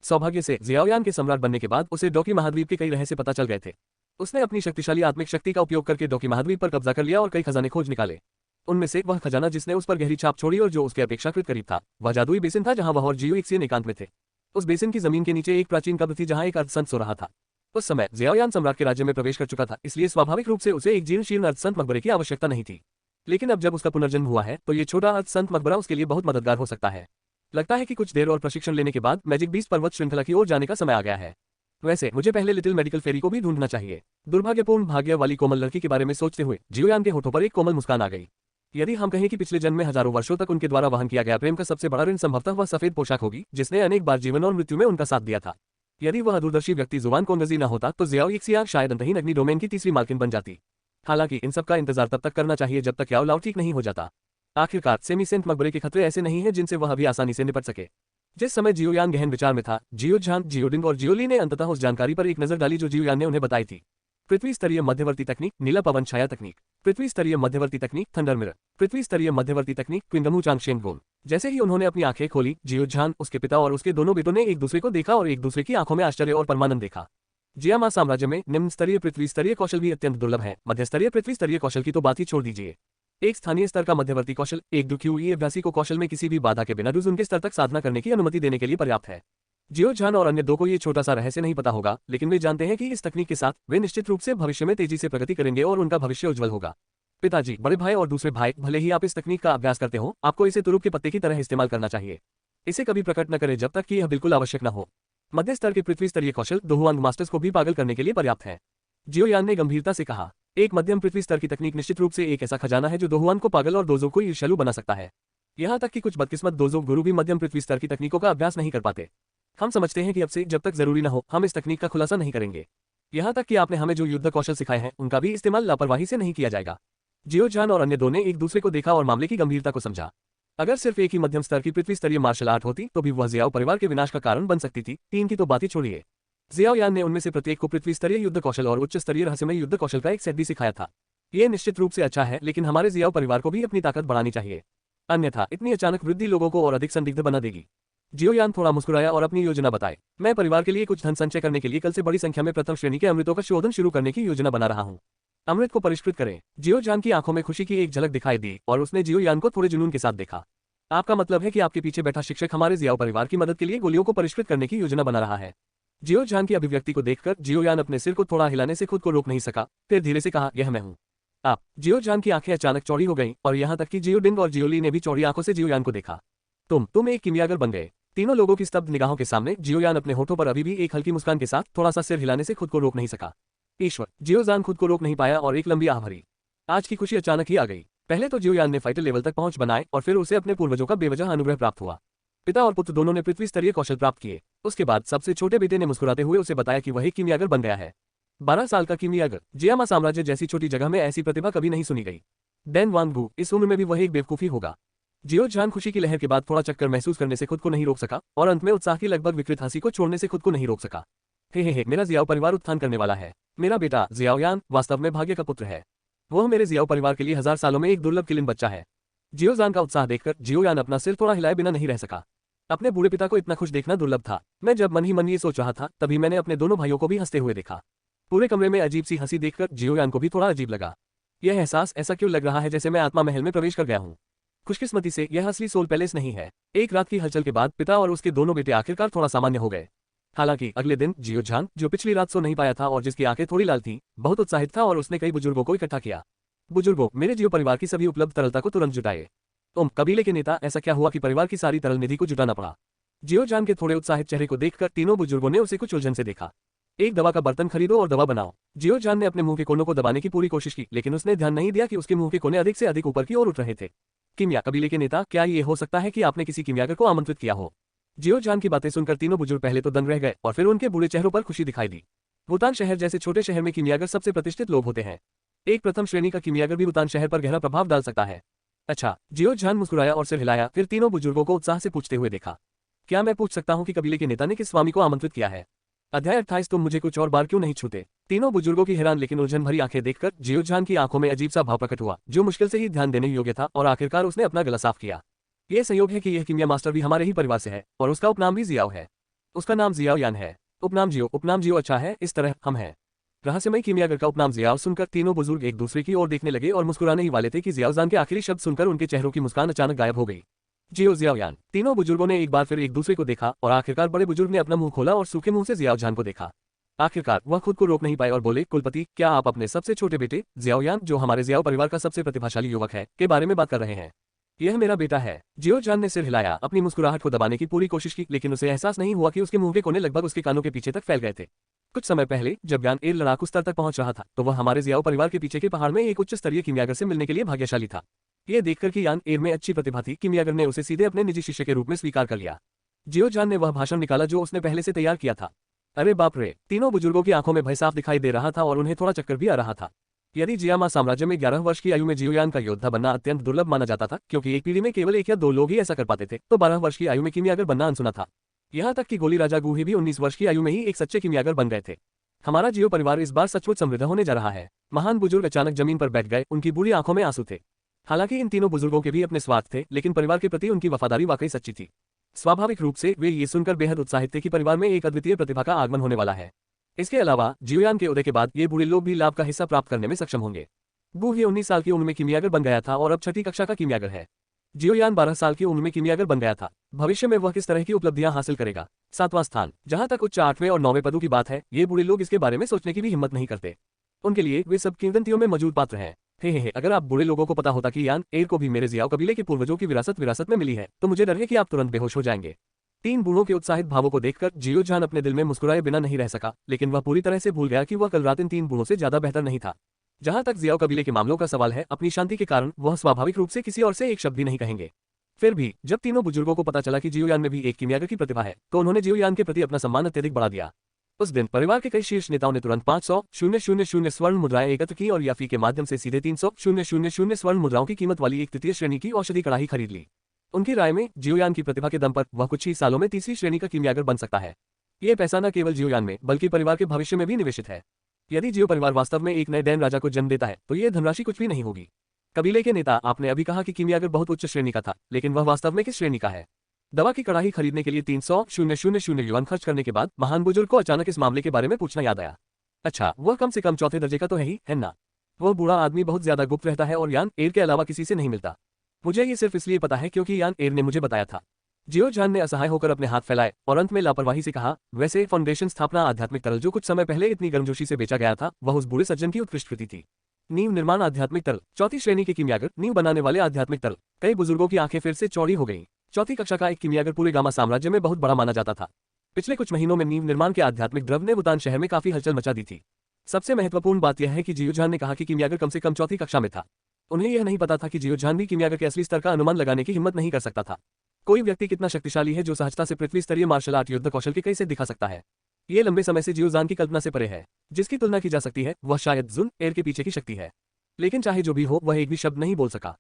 सौभाग्य से जियाओयान के सम्राट बनने के बाद उसे डोकी महाद्वीप के कई रहस्य पता चल गए थे। उसने अपनी शक्तिशाली आत्मिक शक्ति का उपयोग करके डोकी महाद्वीप पर कब्जा कर लिया और कई खजाने खोज निकाले। उनमें से वह खजाना जिसने उस पर गहरी छाप छोड़ी और जो उसके अपेक्षाकृत करीब था, वह जादुई बेसिन था जहां वह और जियो इक्सियन एकांत में थे। उस बेसिन की जमीन के नीचे एक प्राचीन कब्र थी जहां एक अर्धसंत सो रहा था। उस समय जियाओयान सम्राट के राज्य में प्रवेश कर चुका था, इसलिए स्वाभाविक रूप से उसे एक जीर्ण शीर्ण अर्धसंत मकबरे की आवश्यकता नहीं थी। लेकिन अब जब उसका पुनर्जन्म हुआ है तो ये छोटा अर्धसंत मकबरा उसके लिए बहुत मददगार हो सकता है। लगता है कि कुछ देर और प्रशिक्षण लेने के बाद मैजिक बीस्ट पर्वत श्रृंखला की ओर जाने का समय आ गया है। वैसे मुझे पहले लिटिल मेडिकल फेरी को भी ढूंढना चाहिए। दुर्भाग्यपूर्ण भाग्य वाली कोमल लड़की के बारे में सोचते हुए जियोयान के होठों पर एक कोमल मुस्कान आ गई। यदि हम कहें कि पिछले जन्म में हजारों वर्षों तक उनके द्वारा वहन किया गया प्रेम का सबसे बड़ा ऋण संभवतः वह सफेद पोशाक होगी जिसने अनेक बार जीवन और मृत्यु में उनका साथ दिया था। यदि वह दूरदर्शी व्यक्ति जुबान कोंगजी न होता तो जियाओ इक्सिया शायद अंतहीन अग्नि डोमेन की तीसरी मालकिन बन जाती। हालांकि इन सब का इंतजार तब तक करना चाहिए जब तक याओ लाओ ठीक नहीं हो जाता। आखिरकार सेमीसेंट मकबरे के खतरे ऐसे नहीं हैं जिनसे वह अभी आसानी से निपट सके। जिस समय जियोयान गहन विचार में था, जियो झान, जियोडिंग और जियोली ने अंततः उस जानकारी पर एक नजर डाली जो जियोयान ने उन्हें बताई थी। पृथ्वी स्तरीय मध्यवर्ती तकनीक, नीला पवन छाया तकनीक। पृथ्वी स्तरीय मध्यवर्ती तकनीक, थंडर मिरर। पृथ्वी स्तरीय मध्यवर्ती तकनीक, क्विंगमू चांगशेन गोल। जैसे ही उन्होंने अपनी आंखें खोली, जियो झान, उसके पिता और उसके दोनों बेटों ने एक दूसरे को देखा और एक दूसरे की आंखों में आश्चर्य और परमानंद देखा। जियामा साम्राज्य में निम्न स्तरीय पृथ्वी स्तरीय कौशल भी अत्यंत दुर्लभ है। मध्य स्तरीय पृथ्वी स्तरीय कौशल की तो बात ही छोड़ दीजिए। एक स्थानीय स्तर का मध्यवर्ती कौशल एक डुक्यूई अभ्यासी को कौशल में किसी भी बाधा के बिना उनके स्तर तक साधना करने की अनुमति देने के लिए पर्याप्त है। जियो झान और अन्य दो को ये छोटा सा रहस्य नहीं पता होगा, लेकिन वे जानते हैं कि इस तकनीक के साथ वे निश्चित रूप से भविष्य में तेजी से प्रगति करेंगे और उनका भविष्य उज्जवल होगा। पिताजी, बड़े भाई और दूसरे भाई, भले ही आप इस तकनीक का अभ्यास करते हो, आपको इसे तुरुप के पत्ते की तरह इस्तेमाल करना चाहिए। इसे कभी प्रकट न करें जब तक कि यह बिल्कुल आवश्यक न हो। मध्य स्तर के पृथ्वी स्तरीय कौशल दोहुआंग मास्टर्स को भी पागल करने के लिए पर्याप्त है। जियोयान ने गंभीरता से कहा। एक मध्यम पृथ्वी स्तर की तकनीक निश्चित रूप से एक ऐसा खजाना है जो दोहुआन को पागल और दोजो को ईर्ष्यालु बना सकता है। यहाँ तक कि कुछ बदकिस्मत दोजो गुरु भी मध्यम पृथ्वी स्तर की तकनीकों का अभ्यास नहीं कर पाते। हम समझते हैं कि अब से जब तक जरूरी न हो हम इस तकनीक का खुलासा नहीं करेंगे। यहाँ तक कि आपने हमें जो युद्ध कौशल सिखाए हैं उनका भी इस्तेमाल लापरवाही से नहीं किया जाएगा। जियो झान और अन्य दो ने एक दूसरे को देखा और मामले की गंभीरता को समझा। अगर सिर्फ एक ही मध्यम स्तर की पृथ्वी स्तरीय मार्शल आर्ट होती तो भी वह जियाओ परिवार के विनाश का कारण बन सकती थी। तीन की तो बात ही छोड़िए। जियाओयान ने उनमें से प्रत्येक को पृथ्वी स्तरीय युद्ध कौशल और उच्च स्तरीय रहस्यमय युद्ध कौशल का एक सेट भी सिखाया था। ये निश्चित रूप से अच्छा है, लेकिन हमारे जियाओ परिवार को भी अपनी ताकत बढ़ानी चाहिए, अन्यथा इतनी अचानक वृद्धि लोगों को और अधिक संदिग्ध बना देगी। जियोयान थोड़ा मुस्कुराया और अपनी योजना बताए। मैं परिवार के लिए कुछ धन संचय करने के लिए कल से बड़ी संख्या में प्रथम श्रेणी के अमृतों का शोधन शुरू करने की योजना बना रहा हूँ। अमृत को परिष्कृत करें। जियोजान की आंखों में खुशी की एक झलक दिखाई दी और उसने जियोयान को थोड़े जुनून के साथ देखा। आपका मतलब है कि आपके पीछे बैठा शिक्षक हमारे जियाओ परिवार की मदद के लिए गोलियों को परिष्कृत करने की योजना बना रहा है। जियोजान की अभिव्यक्ति को देखकर जियोयान अपने सिर को थोड़ा हिलाने से खुद को रोक नहीं सका, फिर धीरे से कहा, यह मैं हूँ। आप। जियोजान की आंखें अचानक चौड़ी हो गईं और यहाँ तक कि जियोडिंग और जियोली ने भी चौड़ी आंखों से जियोयान को देखा। तुम एक कीमियागर बन गए। तीनों लोगों की स्तब्ध निगाहों के सामने जियोयान अपने होठों पर अभी भी एक हल्की मुस्कान के साथ थोड़ा सा सिर हिलाने से खुद को रोक नहीं सका। ईश्वर, जियोजान खुद को रोक नहीं पाया और एक लंबी आह भरी। आज की खुशी अचानक ही आ गई। पहले तो जियोयान ने फाइटर लेवल तक पहुंच बनाए और फिर उसे अपने पूर्वजों का बेवजह अनुग्रह प्राप्त हुआ। पिता और पुत्र दोनों ने पृथ्वी स्तरीय कौशल प्राप्त किए। उसके बाद सबसे छोटे बेटे ने मुस्कुराते हुए उसे बताया कि वही कीमियागर बन गया है। 12 साल का कीमियागर। जियामा साम्राज्य जैसी छोटी जगह में ऐसी प्रतिभा कभी नहीं सुनी गई। डैन वांग बू, इस उम्र में भी वह एक बेवकूफी होगा। जियोजान खुशी की लहर के बाद थोड़ा चक्कर महसूस करने से खुद को नहीं रोक सका और अंत में उत्साह की लगभग विकृत हंसी को छोड़ने से खुद को नहीं रोक सका। हे, मेरा जियाओ परिवार उत्थान करने वाला है। मेरा बेटा जियाओयान वास्तव में भाग्य का पुत्र है। वह मेरे जियाओ परिवार के लिए 1000 सालों में एक दुर्लभ किलिन बच्चा है। जियोजान का उत्साह देखकर जियोयान अपना सिर थोड़ा हिलाए बिना नहीं रह सका। अपने बूढ़े पिता को इतना खुश देखना दुर्लभ था। मैं जब मन ही मन ये सोच रहा था तभी मैंने अपने दोनों भाइयों को भी हंसते हुए देखा। पूरे कमरे में अजीब सी हंसी देखकर जियोयान को भी थोड़ा अजीब लगा। यह एहसास ऐसा क्यों लग रहा है जैसे मैं आत्मा महल में प्रवेश कर गया हूँ। खुशकिस्मती से यह असली सोल पैलेस नहीं है। एक रात की हलचल के बाद पिता और उसके दोनों बेटे आखिरकार थोड़ा सामान्य हो गए। हालांकि अगले दिन जियोजान, जो पिछली रात सो नहीं पाया था और जिसकी आंखें थोड़ी लाल थीं, बहुत उत्साहित था और उसने कई बुजुर्गों को इकट्ठा किया। बुजुर्गों, मेरे जियो परिवार की सभी उपलब्ध तरलता को तुरंत जुटाए। कबीले के नेता, ऐसा क्या हुआ कि परिवार की सारी तरल निधि को जुटाना पड़ा? जियोजान के थोड़े उत्साहित चेहरे को देखकर तीनों बुजुर्गों ने उसे कुछ उलझन से देखा। एक दवा का बर्तन खरीदो और दवा बनाओ। जियोजान ने अपने मुंह के कोनों को दबाने की पूरी कोशिश की, लेकिन उसने ध्यान नहीं दिया कि उसके मुंह के कोने अधिक से अधिक ऊपर की ओर उठ रहे थे। कीमिया कबीले के नेता, क्या ये हो सकता है कि आपने किसी कीमियागर को आमंत्रित किया हो? जियोजान की बातें सुनकर तीनों बुजुर्ग पहले तो दंग रह गए और फिर उनके बूढ़े चेहरों पर खुशी दिखाई दी। भूटान शहर जैसे छोटे शहर में कीमियागर सबसे प्रतिष्ठित लोग होते हैं। एक प्रथम श्रेणी का कीमियागर भी भूटान शहर पर गहरा प्रभाव डाल सकता है। अच्छा। जियोजान मुस्कुराया और सिर हिलाया, फिर तीनों बुजुर्गों को उत्साह से पूछते हुए देखा। क्या मैं पूछ सकता हूँ कि कबीले के नेता ने किस स्वामी को आमंत्रित किया है? अध्याय 28। तुम मुझे कुछ और बार क्यों नहीं छूते? तीनों बुजुर्गों की हैरान लेकिन उलझन भरी आंखें देखकर जियोजान की आंखों में अजीब सा भाव प्रकट हुआ, जो मुश्किल से ही ध्यान देने योग्य था, और आखिरकार उसने अपना गला साफ किया। यह संयोग है कि यह कीमिया मास्टर भी हमारे ही परिवार से है, और उसका उपनाम भी जियाओ है। उसका नाम जियाओ यान है। उपनाम जियो अच्छा है, इस तरह हम हैं। रहस्यमय कीमियागर का उपनाम जियाओ सुनकर तीनों बुजुर्ग एक दूसरे की ओर देखने लगे और मुस्कुराने ही वाले थे कि जियाओजान के आखिरी शब्द सुनकर उनके चेहरों की मुस्कान अचानक गायब हो गई। जियो जियाओयान। तीनों बुजुर्गों ने एक बार फिर एक दूसरे को देखा और आखिरकार बड़े बुजुर्ग ने अपना मुंह खोला और सूखे मुंह से जियाओजान को देखा। आखिरकार वह खुद को रोक नहीं पाए और बोले, कुलपति, क्या आप अपने सबसे छोटे बेटे जियाओयान, जो हमारे जियाओ परिवार का सबसे प्रतिभाशाली युवक है, के बारे में बात कर रहे हैं? यह मेरा बेटा है। जियोजान ने सिर हिलाया, अपनी मुस्कुराहट को दबाने की पूरी कोशिश की, लेकिन उसे एहसास नहीं हुआ कि उसके मुंह के कोने लगभग उसके कानों के पीछे तक फैल गए थे। कुछ समय पहले जब यान एर लड़ाकू स्तर तक पहुंच रहा था, तो वह हमारे जियाओ परिवार के पीछे के पहाड़ में एक उच्च स्तरीय कीमियागर से मिलने के लिए भाग्यशाली था। यह देखकर कि यान एर में अच्छी प्रतिभा थी, कीमियागर ने उसे सीधे अपने निजी शिष्य के रूप में स्वीकार कर लिया। जियोजान ने वह भाषण निकाला जो उसने पहले से तैयार किया था। अरे बाप रे! तीनों बुजुर्गों की आंखों में भय साफ दिखाई दे रहा था और उन्हें थोड़ा चक्कर भी आ रहा था। यदि जियामा साम्राज्य में 11 वर्ष की आयु में जियोयान का योद्धा बनना अत्यंत दुर्लभ माना जाता था, क्योंकि एक पीढ़ी में केवल 1 या 2 लोग ही ऐसा कर पाते थे, तो 12 वर्ष की आयु में कीमियागर बनना अनसुना था। यहाँ तक कि गोली राजा गुही भी 19 वर्ष की आयु में ही एक सच्चे कीमियागर बन गए थे। हमारा जियो परिवार इस बार सचमुच समृद्ध होने जा रहा है। महान बुजुर्ग अचानक जमीन पर बैठ गए, उनकी बूढ़ी आंखों में आंसू थे। हालांकि इन तीनों बुजुर्गों के भी अपने स्वार्थ थे, लेकिन परिवार के प्रति उनकी वफादारी वाकई सच्ची थी। स्वाभाविक रूप से वे ये सुनकर बेहद उत्साहित थे कि परिवार में एक अद्वितीय प्रतिभा का आगमन होने वाला है। इसके अलावा जियोयान के उदय के बाद ये बूढ़े लोग भी लाभ का हिस्सा प्राप्त करने में सक्षम होंगे। गुही 19 साल की उम्र में कीमियागर बन गया था और अब 6ठी कक्षा का कीमियागर है। जियोयान 12 साल की उम्र में कीमियागर बन गया था। भविष्य में वह किस तरह की उपलब्धियां हासिल करेगा? 7वां स्थान। जहां तक उच्च 8वें और 9वें पदों की बात है, ये बूढ़े लोग इसके बारे में सोचने की भी हिम्मत नहीं करते। उनके लिए वे सब किंवदंतियों में मौजूद पात्र हैं। हे, अगर आप बूढ़े लोगों को पता होता कि यान एर को भी मेरे जियाओ कबीले के पूर्वजों की विरासत में मिली है, तो मुझे डर है कि आप तुरंत बेहोश हो जाएंगे। 3 बूढ़ों के उत्साहित भावों को देखकर जियोजान अपने दिल में मुस्कुराए बिना नहीं रह सका, लेकिन वह पूरी तरह से भूल गया कि वह कल रात इन 3 बूढ़ों से ज्यादा बेहतर नहीं था। जहां तक जियाओ कबीले के मामलों का सवाल है, अपनी शांति के कारण वह स्वाभाविक रूप से किसी और से एक शब्द भी नहीं कहेंगे। फिर भी जब तीनों बुजुर्गों को पता चला कि जियोयान में भी एक कीमियागर की प्रतिभा है, तो उन्होंने जियोयान के प्रति अपना सम्मान अत्यधिक बढ़ा दिया। उस दिन परिवार के कई शीर्ष नेताओं ने तुरंत 500,000 स्वर्ण मुद्राएं एकत्र की और याफी के माध्यम से सीधे 300,000 स्वर्ण मुद्राओं की कीमत वाली एक तृतीय श्रेणी की औषधि कड़ाही खरीद ली। उनकी राय में जियोयान की प्रतिभा के दम पर वह कुछ ही सालों में तीसरी श्रेणी का कीमियागर बन सकता है। ये पैसा न केवल जियोयान में बल्कि परिवार के भविष्य में भी निवेशित है। यदि जियो परिवार वास्तव में एक नए डैन राजा को जन्म देता है, तो यह धनराशि कुछ भी नहीं होगी। कबीले के नेता, आपने अभी कहा कि कीमियागर बहुत उच्च श्रेणी का था, लेकिन वह वास्तव में किस श्रेणी का है? दवा की कड़ाही खरीदने के लिए 300,000 युआन खर्च करने के बाद महान बुजुर्ग को अचानक इस मामले के बारे में पूछना याद आया। अच्छा, वह कम से कम चौथे दर्जे का तो है ना? वह बूढ़ा आदमी बहुत ज्यादा गुप्त रहता है और यान एर के अलावा किसी से नहीं मिलता। मुझे ये सिर्फ इसलिए पता है क्योंकि यान एर ने मुझे बताया था। जियोजान ने असहाय होकर अपने हाथ फैलाए और अंत में लापरवाही से कहा, वैसे फाउंडेशन स्थापना आध्यात्मिक तरल जो कुछ समय पहले इतनी गर्मजोशी से बेचा गया था, वह उस बूढ़े सज्जन की उत्कृष्ट कृति थी। नींव निर्माण आध्यात्मिक तरल। चौथी श्रेणी के कीमियागर, नींव बनाने वाले आध्यात्मिक तरल। कई बुजुर्गों की आंखें फिर से चौड़ी हो गईं। चौथी कक्षा का एक कीमियागर पूरे गामा साम्राज्य में बहुत बड़ा माना जाता था। पिछले कुछ महीनों में नींव निर्माण के आध्यात्मिक द्रव्य ने वुतान शहर में काफी हलचल मचा दी थी। सबसे महत्वपूर्ण बात यह है कि जियोजान ने कहा कि कीमियागर कम से कम चौथी कक्षा में था। उन्हें यह नहीं पता था कि जियोजान भी कीमियागर के असली स्तर का अनुमान लगाने की हिम्मत नहीं कर सकता था। कोई व्यक्ति कितना शक्तिशाली है जो सहजता से पृथ्वी स्तरीय मार्शल आर्ट युद्ध कौशल के कई से दिखा सकता है, ये लंबे समय से जियोजान की कल्पना से परे है। जिसकी तुलना की जा सकती है वह शायद जुन एर के पीछे की शक्ति है। लेकिन चाहे जो भी हो, वह एक भी शब्द नहीं बोल सका।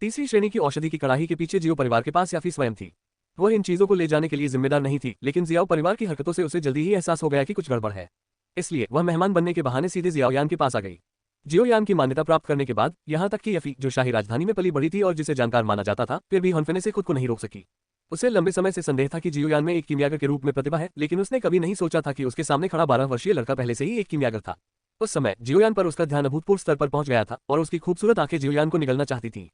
तीसरी श्रेणी की औषधि की कड़ाही के पीछे जियो परिवार के पास याफी स्वयं थी। वह इन चीजों को ले जाने के लिए जिम्मेदार नहीं थी, लेकिन जियाओ परिवार की हरकतों से उसे जल्दी ही एहसास हो गया कि कुछ गड़बड़ है। इसलिए वह मेहमान बनने के बहाने सीधे जियाओयान के पास आ गई। जियोयान की मान्यता प्राप्त करने के बाद यहाँ तक कि याफी, जो शाही राजधानी में पली बड़ी थी और जिसे जानकार माना जाता था, फिर भी हनफने से खुद को नहीं रोक सकी। उसे लंबे समय से संदेह था कि जियोयान में एक कीमियागर के रूप में प्रतिभा है, लेकिन उसने कभी नहीं सोचा था कि उसके सामने खड़ा 12 वर्षीय लड़का पहले से ही एक कीमियागर था। उस समय जियोयान पर उसका ध्यान अभूतपूर्व स्तर पर पहुंच गया था और उसकी खूबसूरत आंखें जियोयान को निगलना चाहती थीं।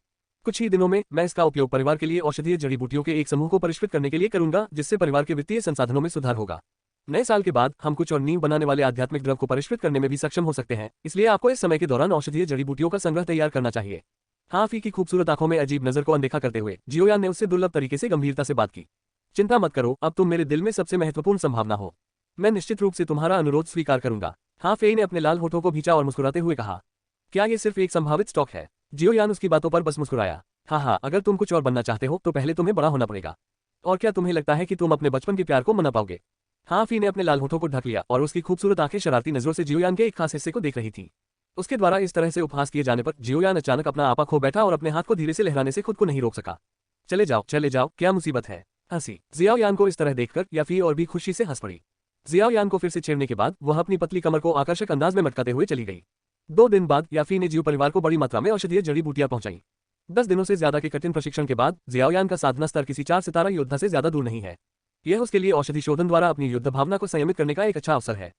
कुछ ही दिनों में मैं इसका उपयोग परिवार के लिए औषधीय जड़ी बूटियों के एक समूह को परिष्कृत करने के लिए करूंगा, जिससे परिवार के वित्तीय संसाधनों में सुधार होगा। नए साल के बाद हम कुछ और नींव बनाने वाले आध्यात्मिक द्रव्य को परिष्कृत करने में भी सक्षम हो सकते हैं, इसलिए आपको इस समय के दौरान औषधीय जड़ी बूटियों का संग्रह तैयार करना चाहिए। हाफी की खूबसूरत आंखों में अजीब नजर को अनदेखा करते हुए जियोयान ने उससे दुर्लभ तरीके से गंभीरता से बात की। चिंता मत करो, अब तुम मेरे दिल में सबसे महत्वपूर्ण संभावना हो। मैं निश्चित रूप से तुम्हारा अनुरोध स्वीकार करूंगा। हाफे ने अपने लाल होठों को भींचा और मुस्कुराते हुए कहा, क्या ये सिर्फ एक संभावित स्टॉक है? जियोयान उसकी बातों पर बस मुस्कुराया। हाँ, अगर तुम कुछ और बनना चाहते हो तो पहले तुम्हें बड़ा होना पड़ेगा। और क्या तुम्हें लगता है कि तुम अपने बचपन के प्यार को मना पाओगे? हाफी ने अपने लाल होठों को ढक लिया और उसकी खूबसूरत आंखें शरारती नजरों से जियोयान के एक खास हिस्से को देख रही थी। उसके द्वारा इस तरह से उपहास किए जाने पर जियोयान अचानक अपना आपा खो बैठा और अपने हाथ को धीरे से लहराने से खुद को नहीं रोक सका। चले जाओ, क्या मुसीबत है? हंसी। जियोयान को इस तरह देखकर याफी और भी खुशी से हंस पड़ी। जियाओयान को फिर से छेड़ने के बाद वह अपनी पतली कमर को आकर्षक अंदाज में मटकाते हुए चली गई। 2 दिन बाद याफी ने जियो परिवार को बड़ी मात्रा में औषधीय जड़ी बूटियां पहुंचाई। 10 दिनों से ज्यादा के कठिन प्रशिक्षण के बाद जियाओयान का साधना स्तर किसी 4 सितारा योद्धा से ज्यादा दूर नहीं है। यह उसके लिए औषधि शोधन द्वारा अपनी युद्ध भावना को संयमित करने का एक अच्छा अवसर है।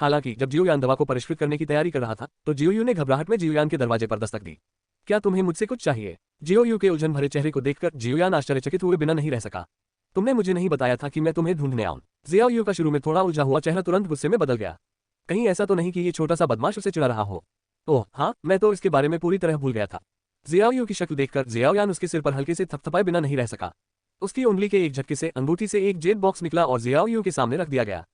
हालांकि जब जियोयान दवा को परिष्कृत करने की तैयारी कर रहा था तो जियोयू ने घबराहट में जियोयान के दरवाजे पर दस्तक दी। क्या तुम्हें मुझसे कुछ चाहिए? जियोयू के उलझन भरे चेहरे को देखकर जियोयान आश्चर्यचकित हुए बिना नहीं रह सका। तुमने मुझे नहीं बताया था कि मैं तुम्हें ढूंढने आऊं। जियाओयू का शुरू में थोड़ा उलझा हुआ चेहरा तुरंत गुस्से में बदल गया। कहीं ऐसा तो नहीं कि ये छोटा सा बदमाश उसे चिढ़ा रहा हो? ओह हाँ, मैं तो इसके बारे में पूरी तरह भूल गया था। जियाओयू की शक्ल देखकर जियाओयान उसके सिर पर हल्के से थपथपाए बिना नहीं रह सका। उसकी उंगली के एक झटके से अंगूठी से एक जेट बॉक्स निकला और जियाओयू के सामने रख दिया गया।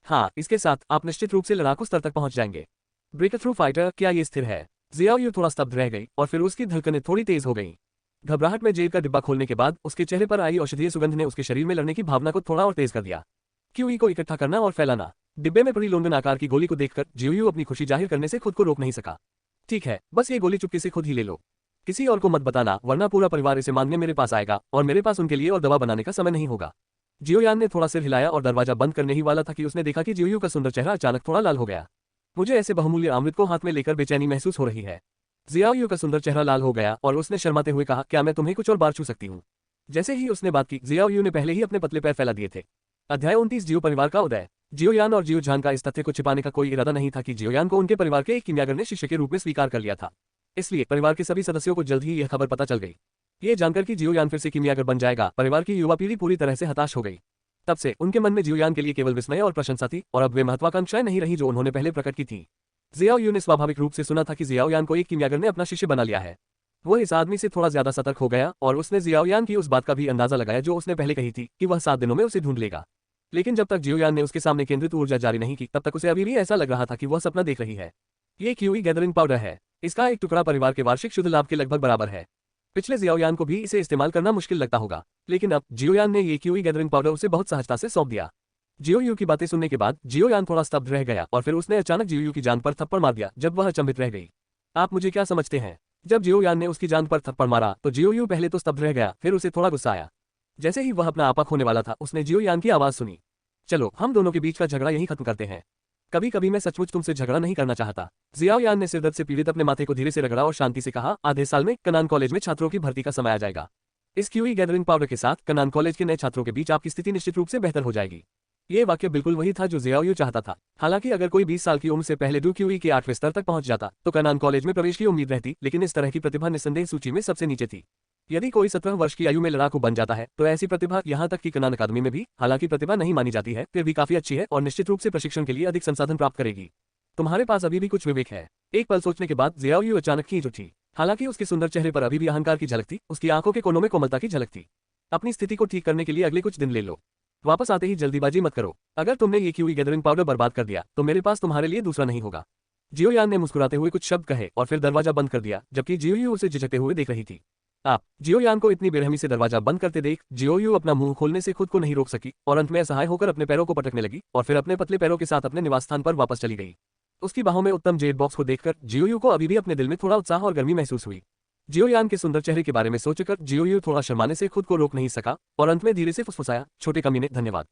हाँ, इसके साथ आप निश्चित रूप से लड़ाकू स्तर तक पहुंच जाएंगे। ब्रेकर थ्रू फाइटर, क्या ये स्थिर है? जियाओयू थोड़ा स्तब्ध रह गई और फिर उसकी धड़कनें थोड़ी तेज हो गईं। घबराहट में जेब का डिब्बा खोलने के बाद उसके चेहरे पर आई औषधीय सुगंध ने उसके शरीर में लड़ने की भावना को थोड़ा और तेज कर दिया। क्यूई को इकट्ठा करना और फैलाना। डिब्बे में पड़ी लोंडन आकार की गोली को देखकर जियोयू अपनी खुशी जाहिर करने से खुद को रोक नहीं सका। ठीक है, बस ये गोली चुपके से खुद ही ले लो। किसी और को मत बताना, वरना पूरा परिवार इसे मांगने मेरे पास आएगा और मेरे पास उनके लिए और दवा बनाने का समय नहीं होगा। जियोयान ने थोड़ा सिर हिलाया और दरवाजा बंद करने ही वाला था कि उसने देखा कि जियोयू का सुंदर चेहरा अचानक थोड़ा लाल हो गया। मुझे ऐसे बहुमूल्य अमृत को हाथ में लेकर बेचैनी महसूस हो रही है। जियाओयू का सुंदर चेहरा लाल हो गया और उसने शर्माते हुए कहा, क्या मैं तुम्हें कुछ और बार छू सकती हूँ? जैसे ही उसने बात की, जियाओयू ने पहले ही अपने पतले पैर फैला दिए थे। अध्याय 29 जियो परिवार का उदय। जियोयान और जियोझान का इस तथ्य को छिपाने का कोई इरादा नहीं था कि जियोयान को उनके परिवार के एक कीमियागर ने शिष्य के रूप में स्वीकार कर लिया था। इसलिए परिवार के सभी सदस्यों को जल्द ही यह खबर पता चल गई। ये जानकर कि जियोयान फिर से कीमियागर बन जाएगा, परिवार की युवा पीढ़ी पूरी तरह से हताश हो गई। तब से उनके मन में जियोयान के लिए केवल विस्मय और प्रशंसा थी और अब वे महत्वाकांक्षाएं नहीं रही जो उन्होंने पहले प्रकट की थी। जियाओयू ने स्वाभाविक रूप से सुना था कि जियाओयान को एक कीमियागर ने अपना शिष्य बना लिया है। वो इस आदमी से थोड़ा ज्यादा सतर्क हो गया और उसने जियाओयान की उस बात का भी अंदाजा लगाया जो उसने पहले कही थी कि वह 7 दिनों में उसे ढूंढ लेगा। लेकिन जब तक जियोयान ने उसके सामने केंद्रित ऊर्जा जारी नहीं की तब तक उसे अभी भी ऐसा लग रहा था कि वह सपना देख रही है। ये क्यूई गैदरिंग पाउडर है। इसका एक टुकड़ा परिवार के वार्षिक शुद्ध लाभ के लगभग बराबर है। पिछले जियाओयान को भी इसे इस्तेमाल करना मुश्किल लगता होगा, लेकिन अब जियोयान ने ये क्यूई गैदरिंग पाउडर उसे बहुत सहजता से सौंप दिया। जियोयू की बातें सुनने के बाद जियोयान थोड़ा स्तब्ध रह गया और फिर उसने अचानक जियोयू की जान पर थप्पड़ मार दिया जब वह अचंभित रह गई। आप मुझे क्या समझते हैं? जब जियोयान ने उसकी जान पर थप्पड़ मारा तो जियोयू पहले तो स्तब्ध रह गया, फिर उसे थोड़ा गुस्सा आया। जैसे ही वह अपना आपा खोने वाला था उसने जियोयान की आवाज सुनी। चलो हम दोनों के बीच का झगड़ा यहीं खत्म करते हैं। कभी कभी मैं सचमुच तुमसे झगड़ा नहीं करना चाहता। जियाओयान ने सिरदर्द से पीड़ित अपने माथे को धीरे से रगड़ा और शांति से कहा, आधे साल में कनान कॉलेज में छात्रों की भर्ती का समय आ जाएगा। इस क्यूई गैदरिंग पाउडर के साथ कनान कॉलेज के नए छात्रों के बीच आपकी स्थिति निश्चित रूप से बेहतर हो जाएगी। ये वाक्य बिल्कुल वही था जो जियाओयू चाहता था। हालांकि अगर कोई 20 साल की उम्र से पहले डू क्यूई के 8वें स्तर तक पहुंच जाता तो कनान कॉलेज में प्रवेश की उम्मीद रहती, लेकिन इस तरह की प्रतिभा निस्संदेह सूची में सबसे नीचे थी। यदि कोई 17 वर्ष की आयु में लड़ाकू बन जाता है तो ऐसी प्रतिभा यहाँ तक कि कनान अकादमी में भी, हालांकि प्रतिभा नहीं मानी जाती है, फिर भी काफी अच्छी है और निश्चित रूप से प्रशिक्षण के लिए अधिक संसाधन प्राप्त करेगी। तुम्हारे पास अभी भी कुछ विवेक है। एक पल सोचने के बाद जियाओयू अचानक खींच उठी। हालांकि उसके सुंदर चेहरे पर अभी भी अहंकार की झलक थी, उसकी आंखों के कोनों में कोमलता की झलक थी। अपनी स्थिति को ठीक करने के लिए अगले कुछ दिन ले लो। वापस आते ही जल्दीबाजी मत करो। अगर तुमने ये क्यूई गैदरिंग पाउडर बर्बाद कर दिया तो मेरे पास तुम्हारे लिए दूसरा नहीं होगा। जियोयान ने मुस्कुराते हुए कुछ शब्द कहे और फिर दरवाजा बंद कर दिया, जबकि जियोयू उसे झिझकते हुए देख रही थी। आप जियोयान को इतनी बेरहमी से दरवाजा बंद करते देख जियोयू अपना मुंह खोलने से खुद को नहीं रोक सकी और अंत में असहाय होकर अपने पैरों को पटकने लगी और फिर अपने पतले पैरों के साथ अपने निवास स्थान पर वापस चली गई। उसकी बाहों में उत्तम जेट बॉक्स को देखकर जियोयू को अभी भी अपने दिल में थोड़ा उत्साह और गर्मी महसूस हुई। जियोयान के सुंदर चेहरे के बारे में सोचकर जियोयू थोड़ा शर्माने से खुद को रोक नहीं सका और अंत में धीरे से फुसफुसाया, छोटे कमीने, धन्यवाद।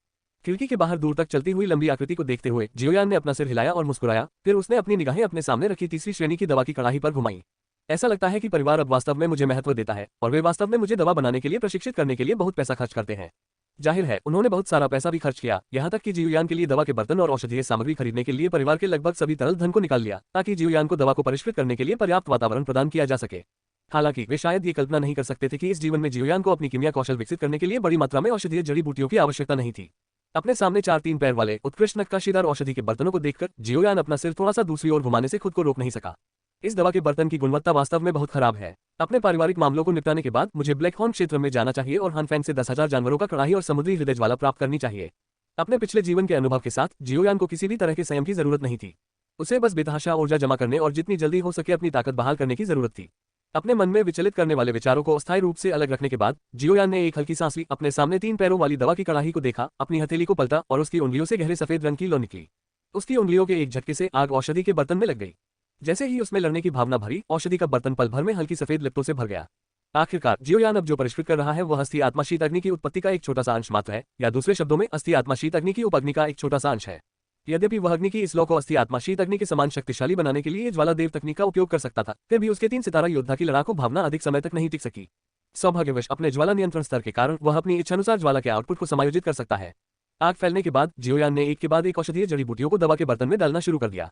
खिड़की के बाहर दूर तक चलती हुई लंबी आकृति को देखते हुए जियोयान ने अपना सिर हिलाया और मुस्कुराया। फिर उसने अपनी निगाहें अपने सामने रखी तीसरी श्रेणी की दवा की कड़ाही पर घुमाई। ऐसा लगता है कि परिवार अब वास्तव में मुझे महत्व देता है और वे वास्तव में मुझे दवा बनाने के लिए प्रशिक्षित करने के लिए बहुत पैसा खर्च करते हैं। जाहिर है उन्होंने बहुत सारा पैसा भी खर्च किया, यहाँ तक कि जियोयान के लिए दवा के बर्तन और औषधीय सामग्री खरीदने के लिए परिवार के लगभग सभी तरल धन को निकाल लिया ताकि जियोयान को दवा को परिष्कृत करने के लिए पर्याप्त वातावरण प्रदान किया जा सके। हालांकि वे शायद ये कल्पना नहीं कर सकते थे कि इस जीवन में जियोयान को अपनी कीमिया कौशल विकसित करने के लिए बड़ी मात्रा में औषधीय जड़ी बूटियों की आवश्यकता नहीं थी। अपने सामने 4-3 पैर वाले उत्कृष्ट नक्काशीदार औषधि के बर्तनों को देखकर जियोयान अपना सिर थोड़ा सा दूसरी ओर घुमाने से खुद को रोक नहीं सका। इस दवा के बर्तन की गुणवत्ता वास्तव में बहुत खराब है। अपने पारिवारिक मामलों को निपटाने के बाद मुझे ब्लैक हॉर्न क्षेत्र में जाना चाहिए और हानफैन से 10,000 जानवरों का कड़ाही और समुद्री हृदय ज्वाला प्राप्त करनी चाहिए। अपने पिछले जीवन के अनुभव के साथ जियोयान को किसी भी तरह के संयम की जरूरत नहीं थी। उसे बस बेतहाशा ऊर्जा जमा करने और जितनी जल्दी हो सके अपनी ताकत बहाल करने की जरूरत थी। अपने मन में विचलित करने वाले विचारों को अस्थायी रूप से अलग रखने के बाद जियोयान ने एक हल्की सांस ली, अपने सामने 3 पैरों वाली दवा की कड़ाही को देखा, अपनी हथेली को पलटा और उसकी उंगलियों से गहरे सफेद रंग की लौ निकली। उसकी उंगलियों के एक झटके से आग औषधि के बर्तन में लग गई। जैसे ही उसमें लड़ने की भावना भरी, औषधि का बर्तन पल भर में हल्की सफेद लिप्तों से भर गया। आखिरकार जियोयान अब जो परिष्कृत कर रहा है वह अस्थि आत्मा शीत अग्नि की उत्पत्ति का एक छोटा सा अंश मात्र है, या दूसरे शब्दों में अस्थि आत्मा शीत अग्नि की उपअग्नि का एक छोटा सा अंश है। यद्यपि वह अग्नि की इस लौ को अस्थि आत्मा शीत अग्नि के समान शक्तिशाली बनाने के लिए ज्वाला देव तकनीक का उपयोग कर सकता था, फिर भी उसके 3 सितारा योद्धा की लड़ाकू भावना अधिक समय तक नहीं टिक सकी। सौभाग्यवश अपने ज्वाला नियंत्रण स्तर के कारण वह अपनी इच्छानुसार ज्वाला के आउटपुट को समायोजित कर सकता है। आग फैलने के बाद जियोयान ने एक के बाद एक औषधीय जड़ी बूटियों को दवा के बर्तन में डालना शुरू कर दिया।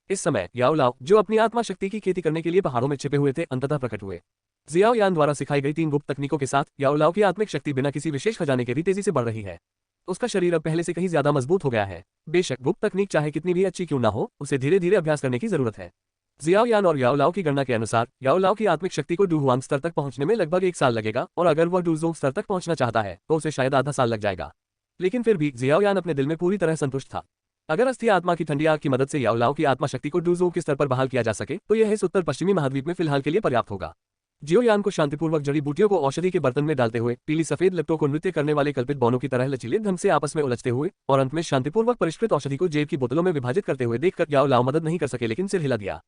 इस समय याओ लाओ, जो अपनी आत्मा शक्ति की खेती करने के लिए पहाड़ों में छिपे हुए थे, अंततः प्रकट हुए। जियाओ यान द्वारा सिखाई गई 3 गुप्त तकनीकों के साथ याओ लाओ की आत्मिक शक्ति बिना किसी विशेष खजाने के भी तेजी से बढ़ रही है। उसका शरीर अब पहले से कहीं ज्यादा मजबूत हो गया है। बेशक गुप्त तकनीक चाहे कितनी भी अच्छी क्यों ना हो, उसे धीरे धीरे अभ्यास करने की जरूरत है। जियाओ यान और याओ लाओ की गणना के अनुसार याओ लाओ की आत्मिक शक्ति को डुहुआंग स्तर तक पहुंचने में लगभग 1 साल लगेगा, और अगर वह डुजोंग स्तर तक पहुंचना चाहता है तो उसे शायद आधा साल लग जाएगा। लेकिन फिर भी जियाओ यान अपने दिल में पूरी तरह संतुष्ट था। अगर अस्थि आत्मा की ठंडी आग की मदद से याओ लाओ की आत्मा शक्ति को डुजोंग के स्तर पर बहाल किया जा सके तो यह इस उत्तर पश्चिमी महाद्वीप में फिलहाल के लिए पर्याप्त होगा। जियोयान को शांतिपूर्वक जड़ी बूटियों को औषधि के बर्तन में डालते हुए पीली सफेद लिप्टों को नृत्य करने वाले कल्पित बौनों की तरह लचीले ढंग से आपस में उलझते हुए और अंत में शांतिपूर्वक परिष्कृत औषधि को जेब की बोतलों में विभाजित करते हुए देखकर याओ लाओ मदद नहीं कर सके, लेकिन सिर हिला दिया।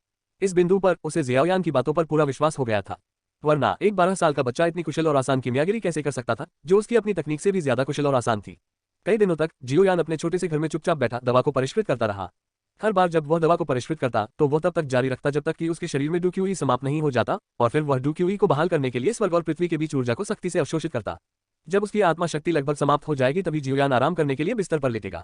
इस बिंदु पर उसे जियाओयान की बातों पर पूरा विश्वास हो गया था, वरना एक 12 साल का बच्चा इतनी कुशल और आसान कीमियागिरी कैसे कर सकता था, जो उसकी अपनी तकनीक से भी ज्यादा कुशल और आसान थी। कई दिनों तक जियोयान अपने छोटे से घर में चुपचाप बैठा दवा को परिष्कृत करता रहा। हर बार जब वह दवा को परिष्कृत करता तो वह तब तक जारी रखता जब तक कि उसके शरीर में डुक्यूई समाप्त नहीं हो जाता, और फिर वह डुक्यूई को बहाल करने के लिए स्वर्ग और पृथ्वी के बीच ऊर्जा को सख्ती से अवशोषित करता। जब उसकी आत्मा शक्ति लगभग समाप्त हो जाएगी तभी जियोयान आराम करने के लिए बिस्तर पर लेटेगा।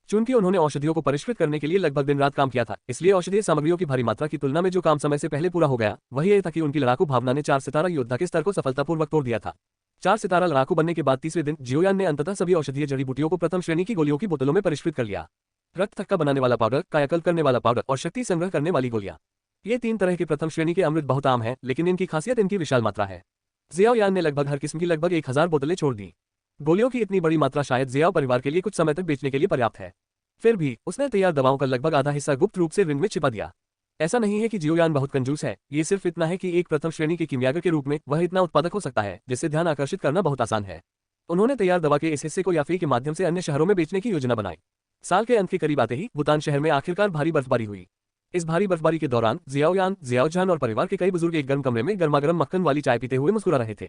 चूंकि उन्होंने औषधियों को परिष्कृत करने के लिए लगभग दिन रात काम किया था, इसलिए औषधीय सामग्रियों की भारी मात्रा की तुलना में जो काम समय से पहले पूरा हो गया वह यह था कि उनकी लड़ाकू भावना ने 4 सितारा योद्धा के स्तर को सफलतापूर्वक तोड़ दिया था। 4 सितारा लड़ाकू बनने के बाद तीसरे दिन जियोयान ने अंततः सभी औषधीय जड़ी बूटियों को प्रथम श्रेणी की गोलियों की बोतलों में परिष्कृत कर लिया। रक्त थक्का बनाने वाला पाउडर, कायाकल्प करने वाला पाउडर और शक्ति संग्रह करने वाली गोलियां, ये 3 तरह के प्रथम श्रेणी के अमृत बहुत आम है, लेकिन इनकी खासियत इनकी विशाल मात्रा है। जियाओयान ने लगभग हर किस्म की लगभग 1000 बोतलें छोड़ दी। गोलियों की इतनी बड़ी मात्रा शायद जियाओ परिवार के लिए कुछ समय तक बेचने के लिए पर्याप्त है। फिर भी उसने तैयार दवाओं का लगभग आधा हिस्सा गुप्त रूप से रिंग में छिपा दिया। ऐसा नहीं है कि जियोयान बहुत कंजूस है, ये सिर्फ इतना है कि एक प्रथम श्रेणी के कीमियागर के रूप में वह इतना उत्पादक हो सकता है जिससे ध्यान आकर्षित करना बहुत आसान है। उन्होंने तैयार दवा के इस हिस्से को याफी के माध्यम से अन्य शहरों में बेचने की योजना बनाई। साल के अंत के करीब आते ही वुतान शहर में आखिरकार भारी बर्फबारी हुई। इस भारी बर्फबारी के दौरान जियाओयान, जियाओजान और परिवार के कई बुजुर्ग एक गर्म कमरे में गर्मागर्म मक्खन वाली चाय पीते हुए मुस्कुरा रहे थे।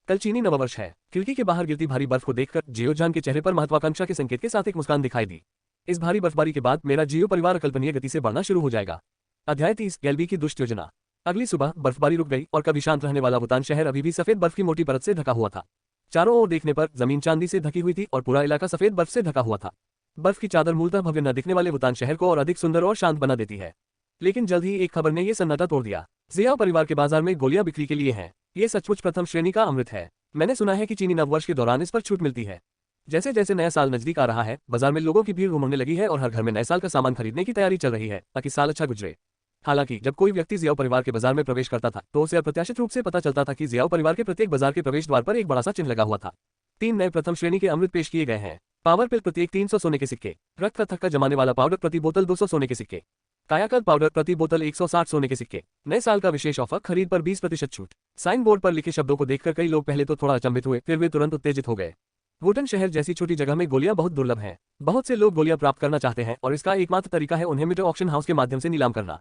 कल चीनी नववर्ष है। खिड़की के बाहर गिरती भारी बर्फ को देखकर जियोजान के चेहरे पर महत्वाकांक्षा के संकेत के साथ एक मुस्कान दिखाई दी। इस भारी बर्फबारी के बाद मेरा जियो परिवार अकल्पनीय गति से बढ़ना शुरू हो जाएगा। अध्याय 30 गैल्बी की दुष्ट योजना। अगली सुबह बर्फबारी रुक गई और कभी शांत रहने वाला वुतान शहर अभी भी सफेद बर्फ की मोटी परत से ढका हुआ था। चारों ओर देखने पर जमीन चांदी से ढकी हुई थी और पूरा इलाका सफेद बर्फ से ढका हुआ था। बर्फ की चादर मूलतः भव्य न दिखने वाले वुतान शहर को और अधिक सुंदर और शांत बना देती है। लेकिन जल्द ही एक खबर ने यह सन्नाटा तोड़ दिया। जियाओ परिवार के बाजार में गोलियां बिक्री के लिए हैं। ये सचमुच प्रथम श्रेणी का अमृत है। मैंने सुना है कि चीनी नववर्ष के दौरान इस पर छूट मिलती है। जैसे जैसे नया साल नजदीक आ रहा है, बाजार में लोगों की भीड़ उमड़ने लगी है और हर घर में नए साल का सामान खरीदने की तैयारी चल रही है ताकि साल अच्छा गुजरे। हालांकि जब कोई व्यक्ति जियाओ परिवार के बाजार में प्रवेश करता था तो उसे अप्रत्याशित रूप से पता चलता था कि जियाओ परिवार के प्रत्येक बाजार के प्रवेश द्वार पर एक बड़ा सा चिन्ह लगा हुआ था। 3 नए प्रथम श्रेणी के अमृत पेश किए गए हैं। पावर पिल प्रत्येक 300 सोने के सिक्के, रक्त का थक्का जमाने वाला पाउडर प्रति बोतल 200 सोने के सिक्के, कायाकल्प पाउडर प्रति बोतल 160 सोने के सिक्के। नए साल का विशेष ऑफर, खरीद पर 20% छूट। साइन बोर्ड पर लिखे शब्दों को देखकर कई लोग पहले तो थोड़ा अचंभित हुए, फिर वे तुरंत उत्तेजित हो गए। वुटन शहर जैसी छोटी जगह में गोलियां बहुत दुर्लभ हैं। बहुत से लोग गोलियां प्राप्त करना चाहते हैं और इसका एकमात्र तरीका है उन्हें मिटर ऑक्शन हाउस के माध्यम से नीलाम करना।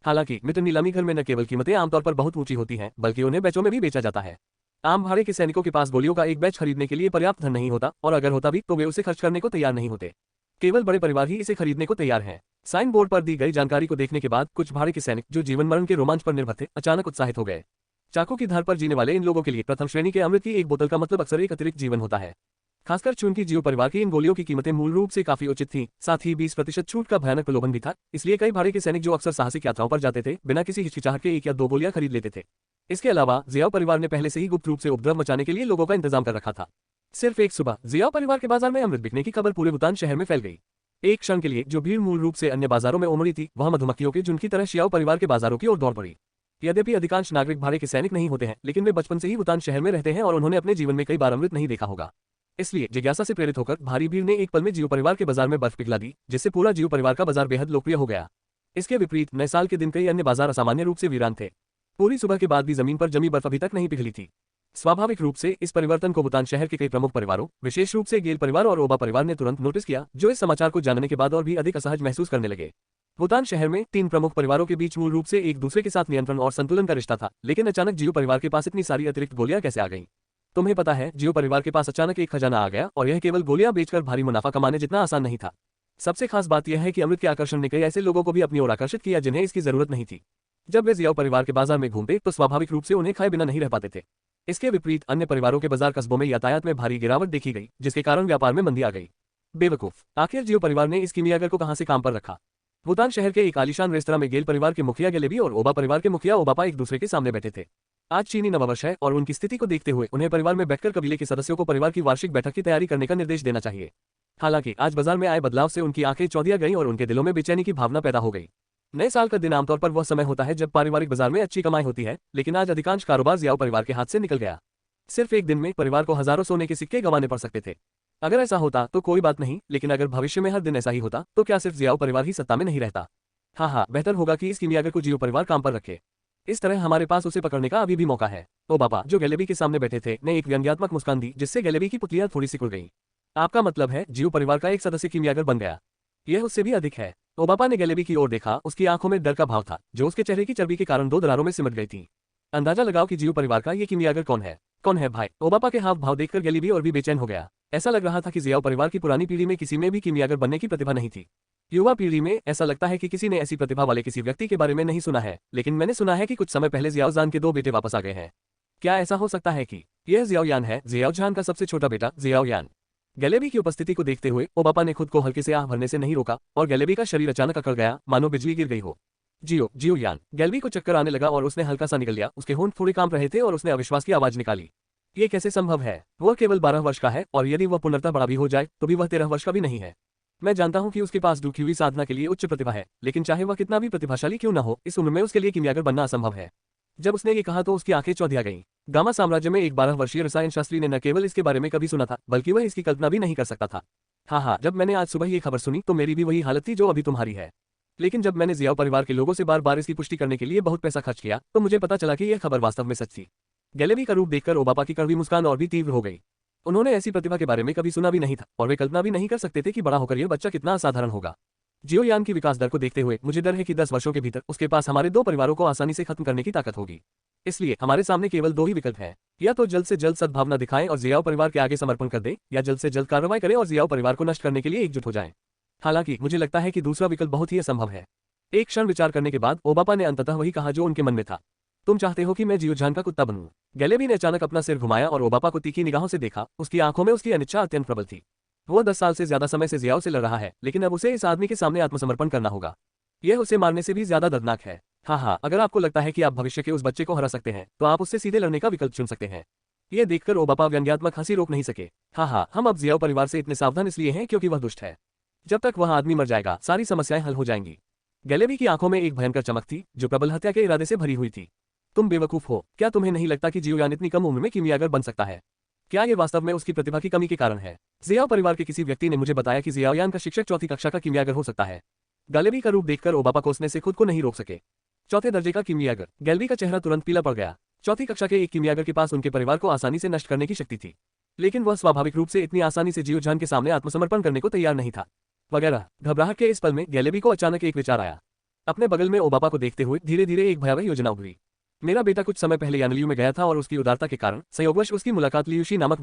हालांकि मिटर नीलामी घर में न केवल कीमतें आमतौर पर बहुत ऊंची होती हैं, बल्कि उन्हें बैचों में भी बेचा जाता है। आम भाड़े के सैनिकों के पास गोलियों का एक बैच खरीदने के लिए पर्याप्त धन नहीं होता, और अगर होता भी तो वे उसे खर्च करने को तैयार नहीं होते। केवल बड़े परिवार ही इसे खरीदने को तैयार हैं। साइन बोर्ड पर दी गई जानकारी को देखने के बाद कुछ भाड़े के सैनिक जो जीवन मरण के रोमांच पर निर्भर थे अचानक उत्साहित हो गए। चाकू की धार पर जीने वाले इन लोगों के लिए प्रथम श्रेणी के अमृत की एक बोतल का मतलब अक्सर एक अतिरिक्त जीवन होता है। खासकर चूंकि जियो परिवार की इन गोलियों की कीमतें मूल रूप से काफी उचित थीं, साथ ही 20% छूट का भयानक प्रलोभन भी था, इसलिए कई भाड़े के सैनिक जो अक्सर साहसिक यात्राओं पर जाते थे बिना किसी हिचकिचाहट के 1 या 2 गोलियां खरीद लेते थे। इसके अलावा जियाओ परिवार ने पहले से ही गुप्त रूप से उपद्रव मचाने के लिए लोगों का इंतजाम कर रखा था। सिर्फ एक सुबह जियाओ परिवार के बाजार में अमृत बिकने की खबर पूरे वुतान शहर में फैल गई। एक क्षण के लिए जो भीड़ मूल रूप से अन्य बाजारों में उमड़ी थी, वह मधुमक्खियों के झुंड की तरह शियाओ परिवार के बाजारों की ओर दौड़ पड़ी। यद्यपि अधिकांश नागरिक भाड़े के सैनिक नहीं होते हैं, लेकिन वे बचपन से ही वुतान शहर में रहते हैं और उन्होंने अपने जीवन में कई बार अमृत नहीं देखा होगा। इसलिए जिज्ञासा से प्रेरित होकर भारी भीड़ ने एक पल में जियो परिवार के बाजार में बर्फ पिघला दी, जिससे पूरा जियो परिवार का बाजार बेहद लोकप्रिय हो गया। इसके विपरीत नए साल के दिन कई अन्य बाजार असामान्य रूप से वीरान थे। पूरी सुबह के बाद भी जमीन पर जमी बर्फ अभी तक नहीं पिघली थी। स्वाभाविक रूप से इस परिवर्तन को वुतान शहर के कई प्रमुख परिवारों, विशेष रूप से गेल परिवार और ओबा परिवार ने तुरंत नोटिस किया, जो इस समाचार को जानने के बाद और भी अधिक असहज महसूस करने लगे। वुतान शहर में 3 प्रमुख परिवारों के बीच मूल रूप से एक दूसरे के साथ नियंत्रण और संतुलन का रिश्ता था, लेकिन अचानक जियो परिवार के पास इतनी सारी अतिरिक्त गोलियां कैसे आ गईं? तुम्हें पता है, जियो परिवार के पास अचानक एक खजाना आ गया और यह केवल गोलियां बेचकर भारी मुनाफा कमाने जितना आसान नहीं था। सबसे खास बात यह है कि अमृत के आकर्षण ने कई ऐसे लोगों को भी अपनी ओर आकर्षित किया जिन्हें इसकी जरूरत नहीं थी। जब वे जियाओ परिवार के बाजार में घूमते तो स्वाभाविक रूप से उन्हें खाए बिना नहीं रह पाते थे। इसके विपरीत अन्य परिवारों के बाजार कस्बों में यातायात में भारी गिरावट देखी गई, जिसके कारण व्यापार में मंदी आ गई। बेवकूफ, आखिर जियो परिवार ने इस किमियागर को कहां से काम पर रखा? भूटान शहर के एक आलीशान रेस्तरां में गेल परिवार के मुखिया गेलेबी और ओबा परिवार के मुखिया ओबापा एक दूसरे के सामने बैठे थे। आज चीनी नववर्ष है और उनकी स्थिति को देखते हुए उन्हें परिवार में बैठकर कबीले के सदस्यों को परिवार की वार्षिक बैठक की तैयारी करने का निर्देश देना चाहिए। हालांकि आज बाजार में आए बदलाव से उनकी आंखें चौंधिया गईं और उनके दिलों में बेचैनी की भावना पैदा हो गई। नए साल का दिन आमतौर पर वह समय होता है जब पारिवारिक बाजार में अच्छी कमाई होती है, लेकिन आज अधिकांश कारोबार जियाओ परिवार के हाथ से निकल गया। सिर्फ एक दिन में परिवार को हजारों सोने के सिक्के गंवाने पड़ सकते थे। अगर ऐसा होता तो कोई बात नहीं, लेकिन अगर भविष्य में हर दिन ऐसा ही होता तो क्या सिर्फ जियाओ परिवार ही सत्ता में नहीं रहता? हाँ, बेहतर होगा कि इस किमियागर को जियो परिवार काम पर रखे। इस तरह हमारे पास उसे पकड़ने का अभी भी मौका है। ओबापा, जो गेलेबी के सामने बैठे थे, ने एक व्यंग्यात्मक मुस्कान दी जिससे गेलेबी की पुतलियां थोड़ी सिकुड़ गई। आपका मतलब है जियो परिवार का एक सदस्य किमियागर बन गया? यह उससे भी अधिक है। ओबापा ने गेलेबी की ओर देखा, उसकी आंखों में डर का भाव था जो उसके चेहरे की चर्बी के कारण दो दरारों में सिमट गई थी। अंदाजा लगाओ कि जियो परिवार का ये किमियागर कौन है? कौन है भाई? ओबापा के हाव भाव देखकर गेलेबी और भी बेचैन हो गया। ऐसा लग रहा था कि जियाओ परिवार की पुरानी पीढ़ी में किसी में भी किमियागर बनने की प्रतिभा नहीं थी। युवा पीढ़ी में ऐसा लगता है कि किसी ने ऐसी प्रतिभा वाले किसी व्यक्ति के बारे में नहीं सुना है, लेकिन मैंने सुना है कि कुछ समय पहले जियाओ जान के दो बेटे वापस आ गए हैं। क्या ऐसा हो सकता है कि यह जियाओ यान है, जियाओ जान का सबसे छोटा बेटा जियाओ यान? गेलेबी की उपस्थिति को देखते हुए ओबापा ने खुद को हल्के से आह भरने से नहीं रोका और गेलेबी का शरीर अचानक अकड़ गया, मानो बिजली गिर गई हो। जियो यान। गेलेबी को चक्कर आने लगा और उसने हल्का सा निकल लिया। उसके होंठ थोड़े कांप रहे थे और उसने अविश्वास की आवाज निकाली। ये कैसे संभव है? वह केवल 12 वर्ष का है और यदि वह पूर्णतः बड़ा भी हो जाए तो भी वह 13 वर्ष का भी नहीं है। मैं जानता हूं कि उसके पास दुखी हुई साधना के लिए उच्च प्रतिभा है, लेकिन चाहे वह कितना भी प्रतिभाशाली क्यों न हो, इस उम्र में उसके लिए किमियागर बनना असंभव है। जब उसने ये कहा तो उसकी आंखें चौंधिया गईं। गामा साम्राज्य में एक 12 वर्षीय रसायन शास्त्री ने न केवल इसके बारे में कभी सुना था, बल्कि वह इसकी कल्पना भी नहीं कर सकता था। हाँ, जब मैंने आज सुबह ये खबर सुनी तो मेरी भी वही हालत थी जो अभी तुम्हारी है। लेकिन जब मैंने जियाओ परिवार के लोगों से बार बार इसकी पुष्टि करने के लिए बहुत पैसा खर्च किया तो मुझे पता चला कि यह खबर वास्तव में सच थी। गेलेबी का रूप देखकर ओबापा की कड़वी मुस्कान और भी तीव्र हो गई। उन्होंने ऐसी प्रतिभा के बारे में कभी सुना भी नहीं था और वे कल्पना भी नहीं कर सकते थे कि बड़ा होकर यह बच्चा कितना असाधारण होगा। जियो यान की विकास दर को देखते हुए मुझे डर है कि 10 वर्षों के भीतर उसके पास हमारे 2 परिवारों को आसानी से खत्म करने की ताकत होगी। इसलिए हमारे सामने केवल 2 ही विकल्प हैं, या तो जल्द से जल्द सद्भावना दिखाएं और जियाओ परिवार के आगे समर्पण कर दे, या जल्द से जल्द कार्रवाई करें और जियाओ परिवार को नष्ट करने के लिए एकजुट हो जाएं। हालांकि मुझे लगता है कि दूसरा विकल्प बहुत ही असंभव है। एक क्षण विचार करने के बाद ओबापा ने अंततः वही कहा जो उनके मन में था। तुम चाहते हो कि मैं जियो जान का कुत्ता बनूं? गेलेबी ने अचानक अपना सिर घुमाया और ओबापा को तीखी निगाहों से देखा। उसकी आंखों में उसकी अनिच्छा अत्यंत प्रबल थी। वो 10 साल से ज्यादा समय से जियाओ से लड़ रहा है, लेकिन अब उसे इस आदमी के सामने आत्मसमर्पण करना होगा। यह उसे मारने से भी ज्यादा दर्दनाक है। हाँ, अगर आपको लगता है कि आप भविष्य के उस बच्चे को हरा सकते हैं तो आप उससे सीधे लड़ने का विकल्प चुन सकते हैं। यह देखकर ओबापा व्यंग्यात्मक हंसी रोक नहीं सके। हाँ, हम अब जियाओ परिवार से इतने सावधान इसलिए हैं क्योंकि वह दुष्ट है। जब तक वह आदमी मर जाएगा सारी समस्याएं हल हो जाएंगी। गेलेबी की आंखों में एक भयंकर चमक थी जो प्रबल हत्या के इरादे से भरी हुई थी। तुम बेवकूफ हो। क्या तुम्हें नहीं लगता कि जियो यान इतनी कम उम्र में किमियागर बन सकता है? क्या ये वास्तव में उसकी प्रतिभा की कमी के कारण है? जियाओ परिवार के किसी व्यक्ति ने मुझे बताया कि जियाओ यान का शिक्षक 4वीं कक्षा का किमियागर हो सकता है। गेलेबी का रूप देखकर ओबापा कोसने से खुद को नहीं रोक सके। 4थे दर्जे का किमियागर। गेलेबी का चेहरा तुरंत पीला पड़ गया। 4वीं कक्षा के एक किमियागर के पास उनके परिवार को आसानी से नष्ट करने की शक्ति थी, लेकिन वह स्वाभाविक रूप से इतनी आसानी से जियो जान के सामने आत्मसमर्पण करने को तैयार नहीं था। वगैरह घबराहट के इस पल में गेलेबी को अचानक एक विचार आया। अपने बगल में ओबापा को देखते हुए धीरे धीरे एक भयावह योजना उभरी। मेरा बेटा कुछ समय पहले यानलियू में गया था और उसकी उदारता के कारण संयोगवश उसकी मुलाकात लियूशी नामक